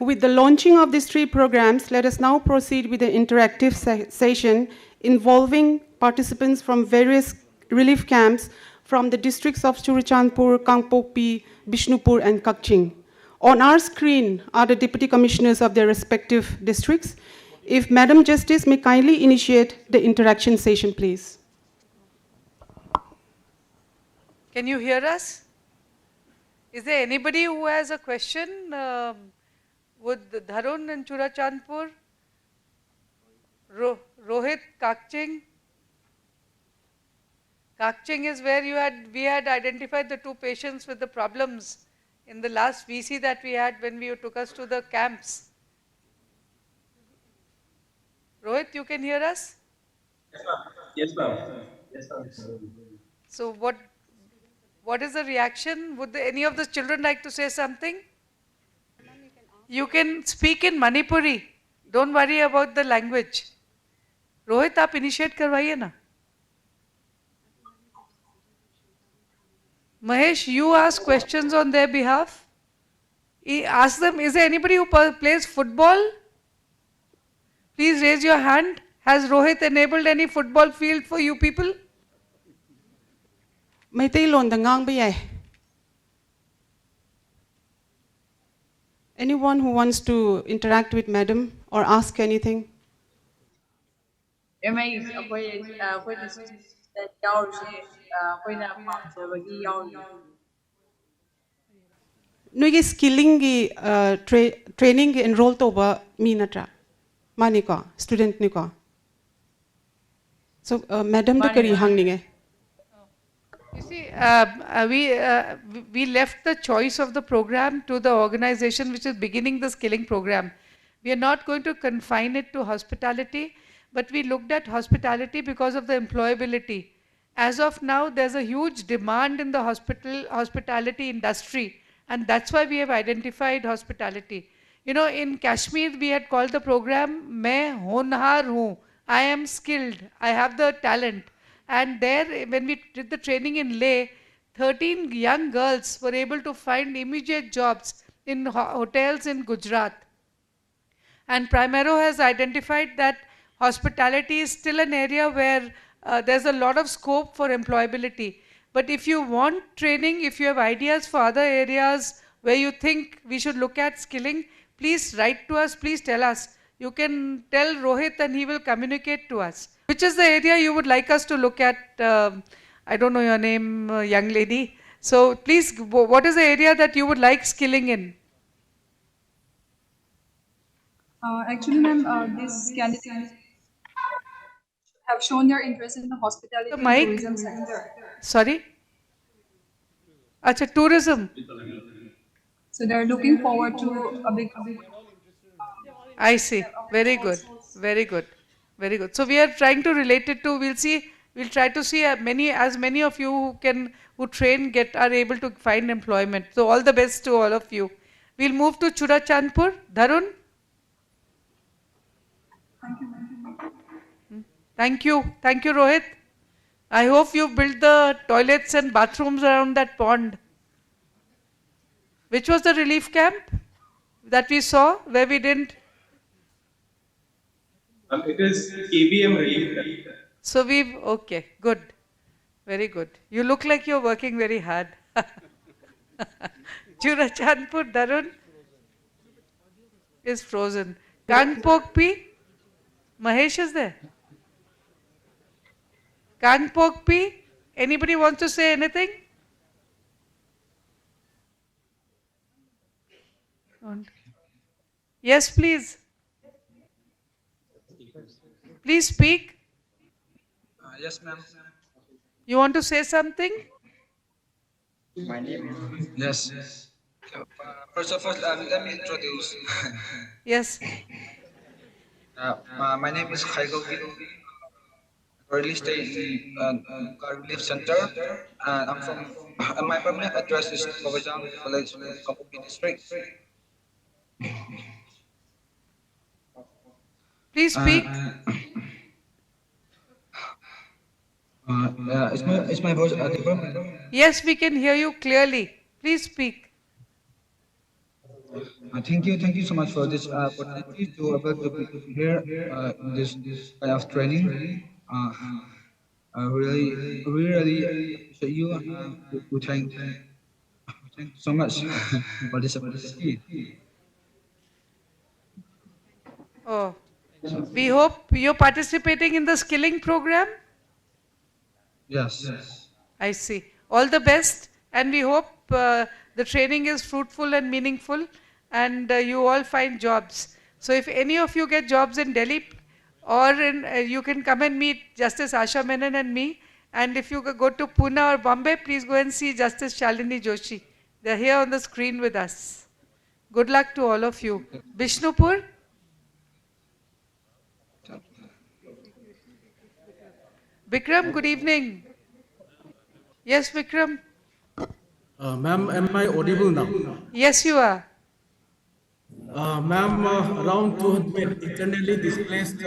Speaker 4: With the launching of these 3 programs, let us now proceed with the interactive session involving participants from various relief camps from the districts of Churachandpur, Kangpokpi, Bishnupur, and Kakching. On our screen are the deputy commissioners of their respective districts. If Madam Justice may kindly initiate the interaction session, please.
Speaker 3: Can you hear us? Is there anybody who has a question? Would Dharun and Churachandpur, Rohit, Kakching? Kakching is where we had identified the 2 patients with the problems in the last VC that we had when you took us to the camps. Rohit, you can hear us?
Speaker 5: Yes, ma'am. Yes, ma'am.
Speaker 3: So what is the reaction? Would any of the children like to say something? You can speak in Manipuri. Don't worry about the language. Rohit, आप initiate करवाइए ना. Mahesh, you ask questions on their behalf. Ask them, is there anybody who plays football? Please raise your hand. Has Rohit enabled any football field for you people?
Speaker 4: Anyone who wants to interact with Madam or ask anything? Nuigi skilling gi training enroll toba minatra maniko student niko. So Madam to kari hangninge.
Speaker 3: You see, we left the choice of the program to the organization which is beginning the skilling program. We are not going to confine it to hospitality, but we looked at hospitality because of the employability. As of now, there's a huge demand in the hospitality industry, and that's why we have identified hospitality. You know, in Kashmir, we had called the program Main Honhar Hoon. I am skilled, I have the talent. And there, when we did the training in Leh, 13 young girls were able to find immediate jobs in hotels in Gujarat. And Primero has identified that hospitality is still an area where there's a lot of scope for employability. But if you want training, if you have ideas for other areas where you think we should look at skilling, please write to us, please tell us. You can tell Rohit and he will communicate to us. Which is the area you would like us to look at? I don't know your name, young lady. So please, what is the area that you would like skilling in?
Speaker 6: Actually, ma'am, these candidates have shown their interest in the hospitality and tourism sector.
Speaker 3: Sorry? Acha, tourism.
Speaker 6: So they're looking forward to a big...
Speaker 3: I see. Very good. Very good. Very good. So we are trying to relate it to, we'll try to see as many of you who train are able to find employment. So all the best to all of you. We'll move to Churachandpur. Dharun? Thank you. Thank you, Rohit. I hope you built the toilets and bathrooms around that pond. Which was the relief camp that we saw, where we didn't?
Speaker 5: It is KBM relief.
Speaker 3: So okay, good. Very good. You look like you're working very hard. Churachandpur, Dharun is frozen. Kangpokpi, Mahesh is there. Kangpokpi, anybody wants to say anything? Yes, please. Please speak.
Speaker 7: Yes, ma'am.
Speaker 3: You want to say something?
Speaker 7: My name is... Yes. First of all, let me introduce.
Speaker 3: Yes.
Speaker 7: My name is Khaigovi. Currently stay in Relief Center. And I'm from... my permanent address is Kawajang Village, Kapuki District.
Speaker 3: Please speak.
Speaker 7: Is my voice audible?
Speaker 3: Yes, we can hear you clearly. Please speak.
Speaker 7: Thank you so much for this opportunity to able to be here in this kind of training. Uh, I really appreciate you. We thank you so much for this opportunity.
Speaker 3: Oh, we hope you're participating in the skilling program.
Speaker 7: Yes.
Speaker 3: I see. All the best, and we hope the training is fruitful and meaningful, and you all find jobs. So, if any of you get jobs in Delhi, or you can come and meet Justice Asha Menon and me. And if you go to Pune or Bombay, please go and see Justice Shalini Joshi. They're here on the screen with us. Good luck to all of you. Bishnupur? Vikram, good evening. Yes, Vikram?
Speaker 8: Ma'am, am I audible now?
Speaker 3: Yes, you are.
Speaker 8: Ma'am, around 200 internally displaced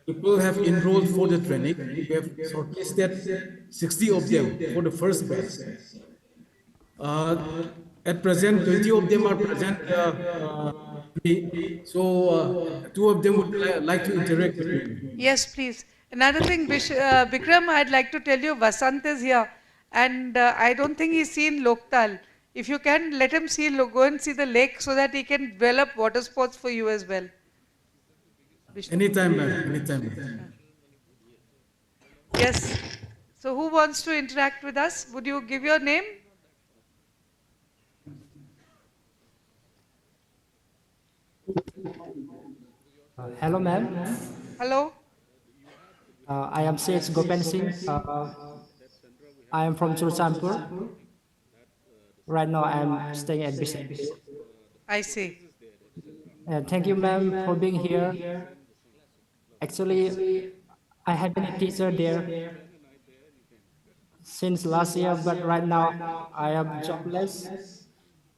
Speaker 8: people have enrolled for the training. We have shortlisted 60 of them for the first batch. At present, 20 of them are present. Two of them would like to interact with me.
Speaker 3: Yes, please. Another thing, Bikram, I'd like to tell you, Vasant is here, and I don't think he's seen Loktal. If you can, let him see, go and see the lake so that he can develop water sports for you as well. Vishnu.
Speaker 8: Anytime, ma'am. Anytime, ma'am.
Speaker 3: Yes. So who wants to interact with us? Would you give your name?
Speaker 9: Hello, ma'am.
Speaker 3: Hello.
Speaker 9: I am C.H. Gopen Singh. I am from Churchampur. Right now, I am staying at BCP.
Speaker 3: I see.
Speaker 9: Thank you, ma'am, for being here. Actually, I have been a teacher there since last year, but right now I am jobless.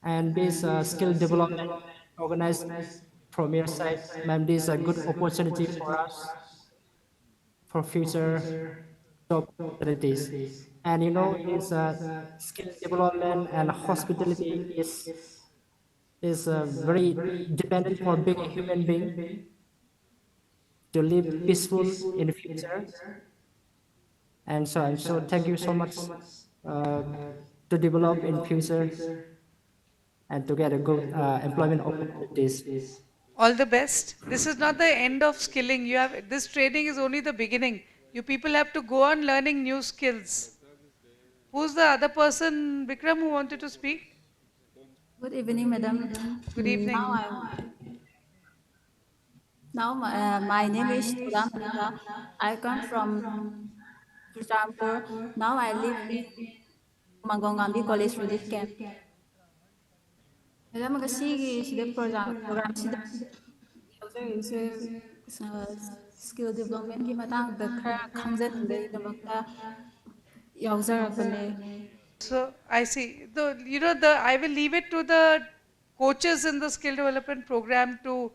Speaker 9: And this skill development organized from your side, ma'am, this is a good opportunity for us for future job opportunities. And you know, this skill development and hospitality is very dependent for being a human being to live peaceful in the future. And so thank you so much to develop in future and to get a good employment opportunities.
Speaker 3: All the best. This is not the end of skilling. This training is only the beginning. You people have to go on learning new skills. Who's the other person, Vikram, who wanted to speak?
Speaker 10: Good evening, madam.
Speaker 3: Good evening.
Speaker 10: My name is Tulam Rita. I come from Churchampur. Now I live in Mangongambi College Relief Camp. Madam, kasi sida program sida skill development ki matang da khara khangjan da damakta yawzarapane.
Speaker 3: So I see. I will leave it to the coaches in the skill development program to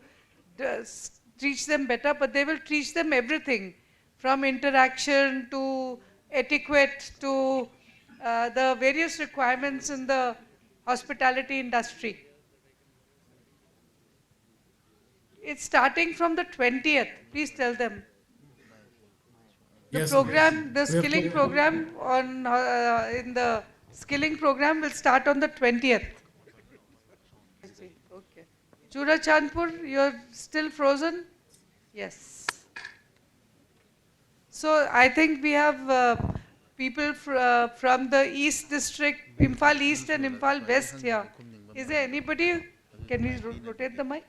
Speaker 3: teach them better, but they will teach them everything from interaction to etiquette to the various requirements in the hospitality industry. It's starting from the 20th. Please tell them. The
Speaker 8: Yes,
Speaker 3: program, the
Speaker 8: we have
Speaker 3: skilling
Speaker 8: to-
Speaker 3: program in the skilling program will start on the 20th. I see. Okay. Churachandpur, you're still frozen? Yes. So I think we have people from the East District, Imphal East and Imphal West here. Is there anybody? Can we rotate the mic?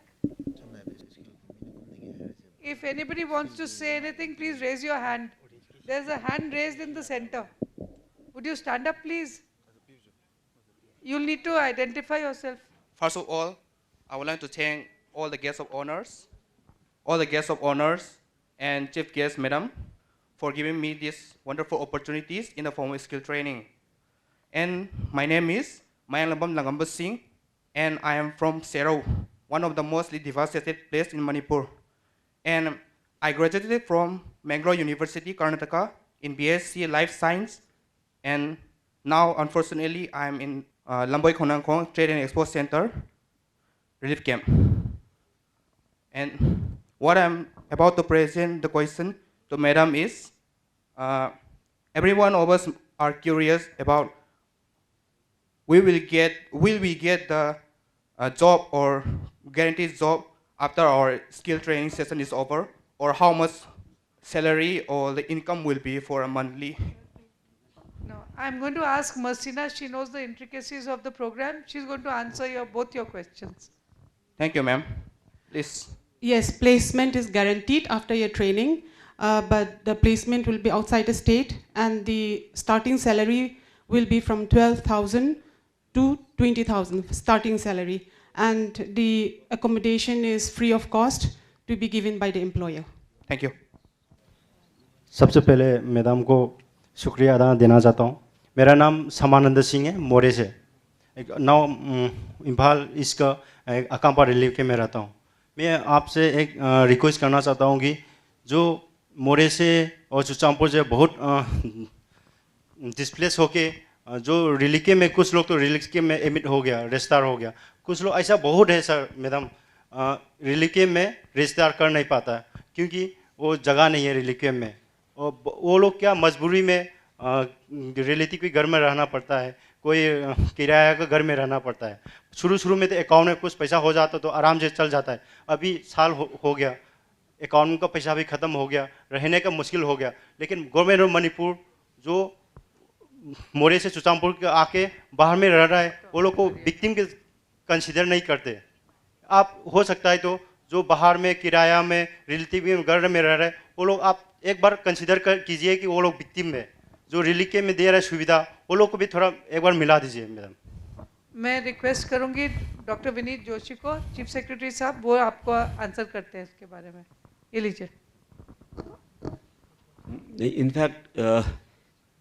Speaker 3: If anybody wants to say anything, please raise your hand. There's a hand raised in the center. Would you stand up, please? You'll need to identify yourself.
Speaker 11: First of all, I would like to thank all the guests of honors, and Chief Guest Madam for giving me these wonderful opportunities in the form of skill training. And my name is Manipur Singh, and I am from Serau, one of the mostly devastated places in Manipur. And I graduated from Mangalore University, Karnataka in BSc Life Science, and now unfortunately I'm in Lamboy Khonangkong Trade and Expo Center relief camp. And what I'm about to present the question to Madam is, every one of us are curious about will we get the job or guaranteed job after our skill training session is over, or how much salary or the income will be for a monthly.
Speaker 3: No, I'm going to ask Mersina. She knows the intricacies of the program. She's going to answer both your questions.
Speaker 11: Thank you, ma'am. Please.
Speaker 4: Yes, placement is guaranteed after your training, but the placement will be outside the state, and the starting salary will be from 12,000 to 20,000 starting salary, and the accommodation is free of cost to be given by the employer.
Speaker 11: Thank you.
Speaker 12: सबसे पहले madam को शुक्रिया अदा देना चाहता हूँ। मेरा नाम समानंद सिंह है, मोरे से। नाउ इम्फाल इसका अकाम्पा रिलीफ के में रहता हूँ। मैं आपसे एक रिक्वेस्ट करना चाहता हूँ कि जो मोरे से और चुचामपुर से बहुत डिस्प्लेस होके जो रिलीफ के में, कुछ लोग तो रिलीफ के में एडमिट हो गया, रजिस्टर हो गया, कुछ लोग ऐसा बहुत है सर मैडम, रिलीफ के में रजिस्टर कर नहीं पाता है क्योंकि वो जगह नहीं है रिलीफ के में। और वो लोग क्या मजबूरी में रिलेटिव के घर में रहना पड़ता है, कोई किराया का घर में रहना पड़ता है। शुरू में तो अकाउंट में कुछ पैसा हो जाता तो आराम से चल जाता है। अभी साल हो गया, अकाउंट का पैसा भी ख़त्म हो गया, रहने का मुश्किल हो गया। लेकिन गवर्नमेंट ऑफ मणिपुर जो मोरे से चुचामपुर के आके बाहर में रह रहा है, वो लोग को विक्टिम के कंसिडर नहीं करते। आप हो सकता है तो जो बाहर में किराया में रिलेटिव के घर में रह रहे हैं, वो लोग आप एक बार कंसिडर कीजिए कि वो लोग विक्टिम में जो रिलीफ के में दे रहा है सुविधा, वो लोग को भी थोड़ा एक बार मिला दीजिए मैडम।
Speaker 3: मैं रिक्वेस्ट करूंगी डॉक्टर विनीत जोशी को, चीफ सेक्रेटरी साहब, वो आपको आंसर करते हैं इसके बारे में। ये लीजिए।
Speaker 13: इनफैक्ट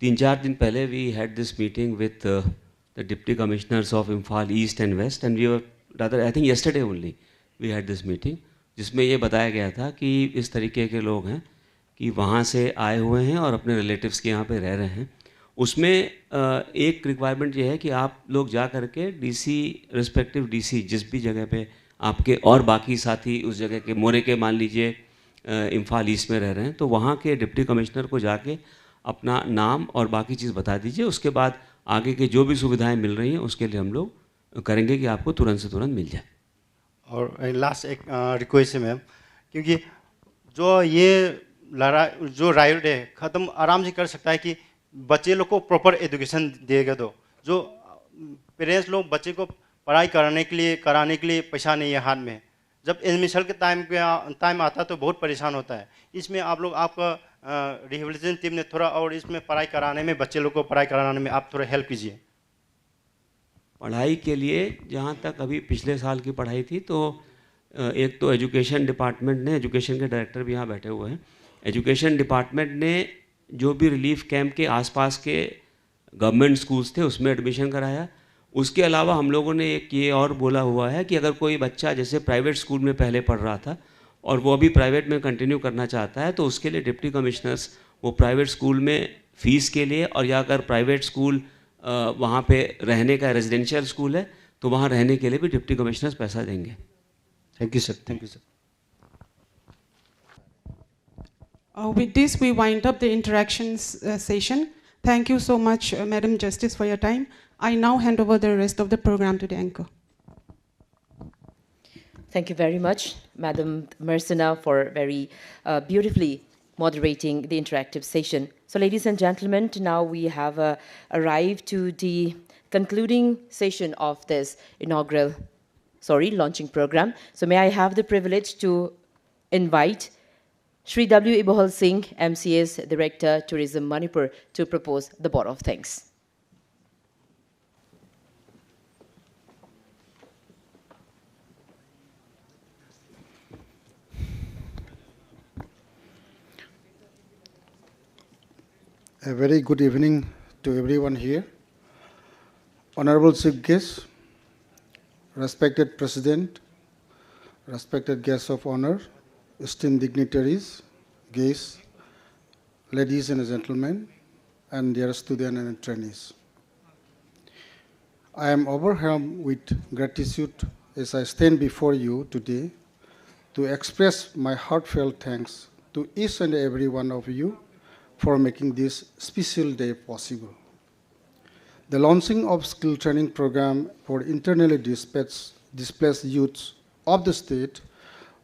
Speaker 13: 3-4 दिन पहले we had this meeting with the deputy commissioners of Imphal east and west, and we were rather I think yesterday only we had this meeting, जिसमें ये बताया गया था कि इस तरीके के लोग हैं कि वहाँ से आए हुए हैं और अपने रिलेटिव्स के यहाँ पे रह रहे हैं। उसमें एक रिक्वायरमेंट ये है कि आप लोग जा करके डीसी, रिस्पेक्टिव डीसी जिस भी जगह पे आपके और बाकी साथी उस जगह के, मोरे के मान लीजिए इम्फाल ईस्ट में रह रहे हैं, तो वहाँ के डिप्टी कमिश्नर को जाके अपना नाम और बाकी चीज़ बता दीजिए। उसके बाद आगे के जो भी सुविधाएँ मिल रही हैं उसके लिए हम लोग करेंगे कि आपको तुरंत से तुरंत मिल जाए।
Speaker 12: और लास्ट एक रिक्वेस्ट है मैम, क्योंकि जो ये जो राइट है ख़त्म आराम से कर सकता है कि बच्चे लोग को प्रॉपर एजुकेशन देगा। तो जो पेरेंट्स लोग बच्चे को पढ़ाई कराने के लिए पैसा नहीं है हाथ में, जब एडमिशन के टाइम आता है तो बहुत परेशान होता है। इसमें आप लोग, आपका रिहेबिलिटेशन टीम ने थोड़ा और इसमें पढ़ाई कराने में, बच्चे लोग को पढ़ाई कराने में आप थोड़ा हेल्प कीजिए।
Speaker 13: पढ़ाई के लिए जहाँ तक अभी पिछले साल की पढ़ाई थी, तो एक तो एजुकेशन डिपार्टमेंट ने, एजुकेशन के डायरेक्टर भी यहाँ बैठे हुए हैं, एजुकेशन डिपार्टमेंट ने जो भी रिलीफ कैंप के आसपास के गवर्नमेंट स्कूल्स थे उसमें एडमिशन कराया। उसके अलावा हम लोगों ने एक ये और बोला हुआ है कि अगर कोई बच्चा जैसे प्राइवेट स्कूल में पहले पढ़ रहा था और वो अभी प्राइवेट में कंटिन्यू करना चाहता है, तो उसके लिए डिप्टी कमिश्नर्स वो प्राइवेट स्कूल में फ़ीस के लिए, और या अगर प्राइवेट स्कूल वहाँ पे रहने का रेजिडेंशियल स्कूल है तो वहाँ रहने के लिए भी डिप्टी कमिश्नर्स पैसा देंगे।
Speaker 12: Thank you sir. Thank you sir.
Speaker 4: With this, we wind up the interactions session. Thank you so much, Madam Justice, for your time. I now hand over the rest of the program to the anchor.
Speaker 1: Thank you very much, Madam Mersina, for very beautifully moderating the interactive session. So, ladies and gentlemen, now we have arrived to the concluding session of this inaugural, launching program. So, may I have the privilege to invite Shri W. Ibohal Singh, MCS Director, Tourism, Manipur, to propose the vote of thanks.
Speaker 14: A very good evening to everyone here. Honorable Chief Guest, respected President, respected guests of honor, esteemed dignitaries, guests, ladies and gentlemen, and dear students and trainees. I am overwhelmed with gratitude, as I stand before you today to express my heartfelt thanks to each and every one of you for making this special day possible. The launching of skill training program for internally displaced youths of the state,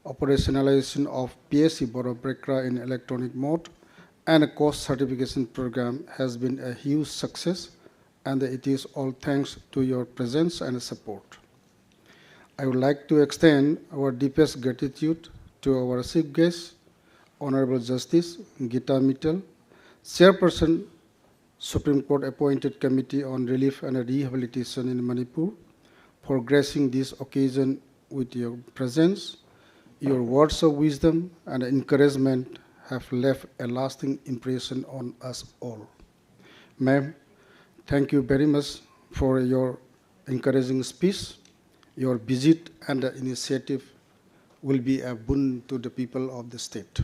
Speaker 14: operationalization of PHC Borobekra in electronic mode, and a course certification program has been a huge success, and it is all thanks to your presence and support. I would like to extend our deepest gratitude to our chief guest, Hon'ble Justice Gita Mittal, Chairperson Supreme Court Appointed Committee on Relief and Rehabilitation in Manipur, for gracing this occasion with your presence. Your words of wisdom and encouragement have left a lasting impression on us all. Ma'am, thank you very much for your encouraging speech. Your visit and initiative will be a boon to the people of the state.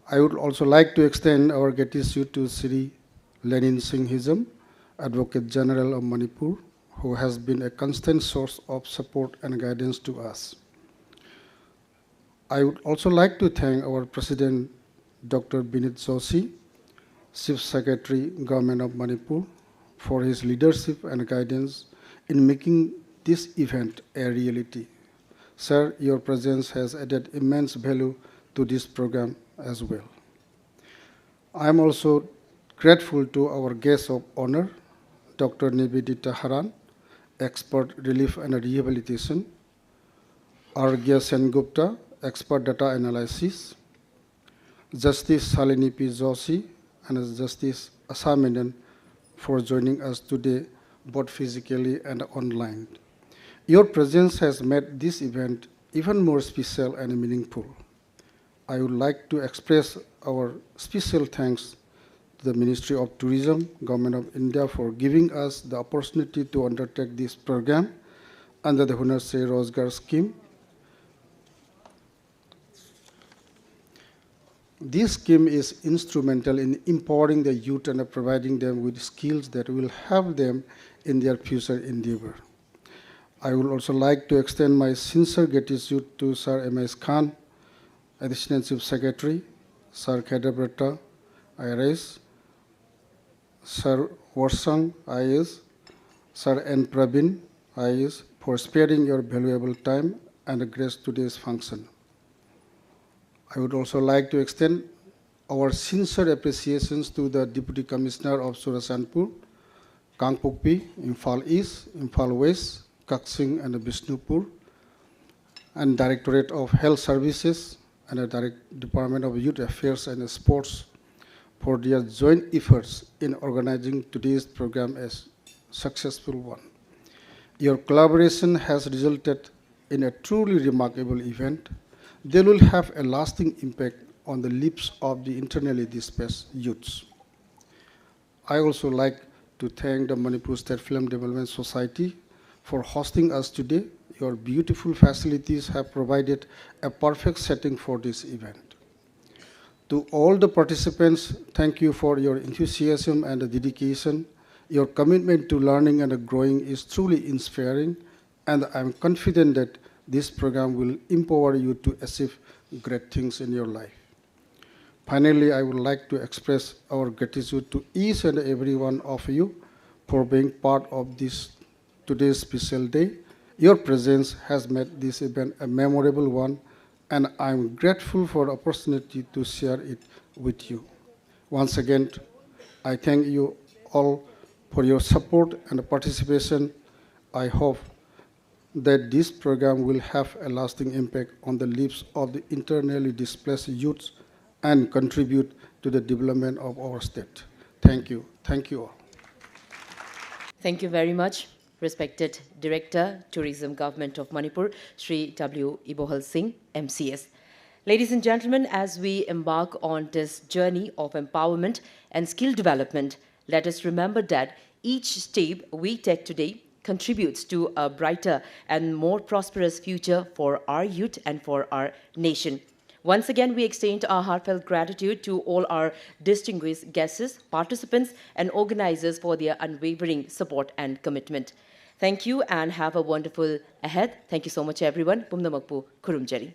Speaker 14: I would also like to extend our gratitude to Sri Lenin Singh Hizam, Advocate General of Manipur, who has been a constant source of support and guidance to us. I would also like to thank our President, Dr. Binit Joshi, Chief Secretary, Government of Manipur, for his leadership and guidance in making this event a reality. Sir, your presence has added immense value to this program as well. I am also grateful to our guest of honor, Dr. Nivedita Haran, Expert Relief and Rehabilitation, Arghya Sengupta, Expert Data Analysis, Justice Salini P. Joshi, and Justice Asaminan for joining us today, both physically and online. Your presence has made this event even more special and meaningful. I would like to express our special thanks to the Ministry of Tourism, Government of India, for giving us the opportunity to undertake this program under the Hunar Se Rozgar scheme. This scheme is instrumental in empowering the youth and providing them with skills that will help them in their future endeavor. I would also like to extend my sincere gratitude to Sir M.S. Khan, Additional Chief Secretary, Sir Khadabrata, IRS, Sir Warsang, IAS, Sir N. Pravin, IAS, for sparing your valuable time and grace today's function. I would also like to extend our sincere appreciations to the Deputy Commissioner of Surasanpur, Kangpokpi, Imphal East, Imphal West, Kaksing and Bishnupur, and Directorate of Health Services and the Department of Youth Affairs and Sports for their joint efforts in organizing today's program as a successful one. Your collaboration has resulted in a truly remarkable event. They will have a lasting impact on the lives of the internally displaced youths. I also like to thank the Manipur State Film Development Society for hosting us today. Your beautiful facilities have provided a perfect setting for this event. To all the participants, thank you for your enthusiasm and dedication. Your commitment to learning and growing is truly inspiring, and I'm confident that this program will empower you to achieve great things in your life. Finally, I would like to express our gratitude to each and every one of you for being part of this today's special day. Your presence has made this event a memorable one, and I'm grateful for the opportunity to share it with you. Once again, I thank you all for your support and participation. I hope that this program will have a lasting impact on the lives of the internally displaced youths and contribute to the development of our state. Thank you. Thank you all.
Speaker 1: Thank you very much, respected Director, Tourism Government of Manipur, Sri W. Ibohal Singh, MCS. Ladies and gentlemen, as we embark on this journey of empowerment and skill development, let us remember that each step we take today contributes to a brighter and more prosperous future for our youth and for our nation. Once again, we extend our heartfelt gratitude to all our distinguished guests, participants, and organizers for their unwavering support and commitment. Thank you and have a wonderful ahead. Thank you so much, everyone. Pumnamakpu Kurumjari.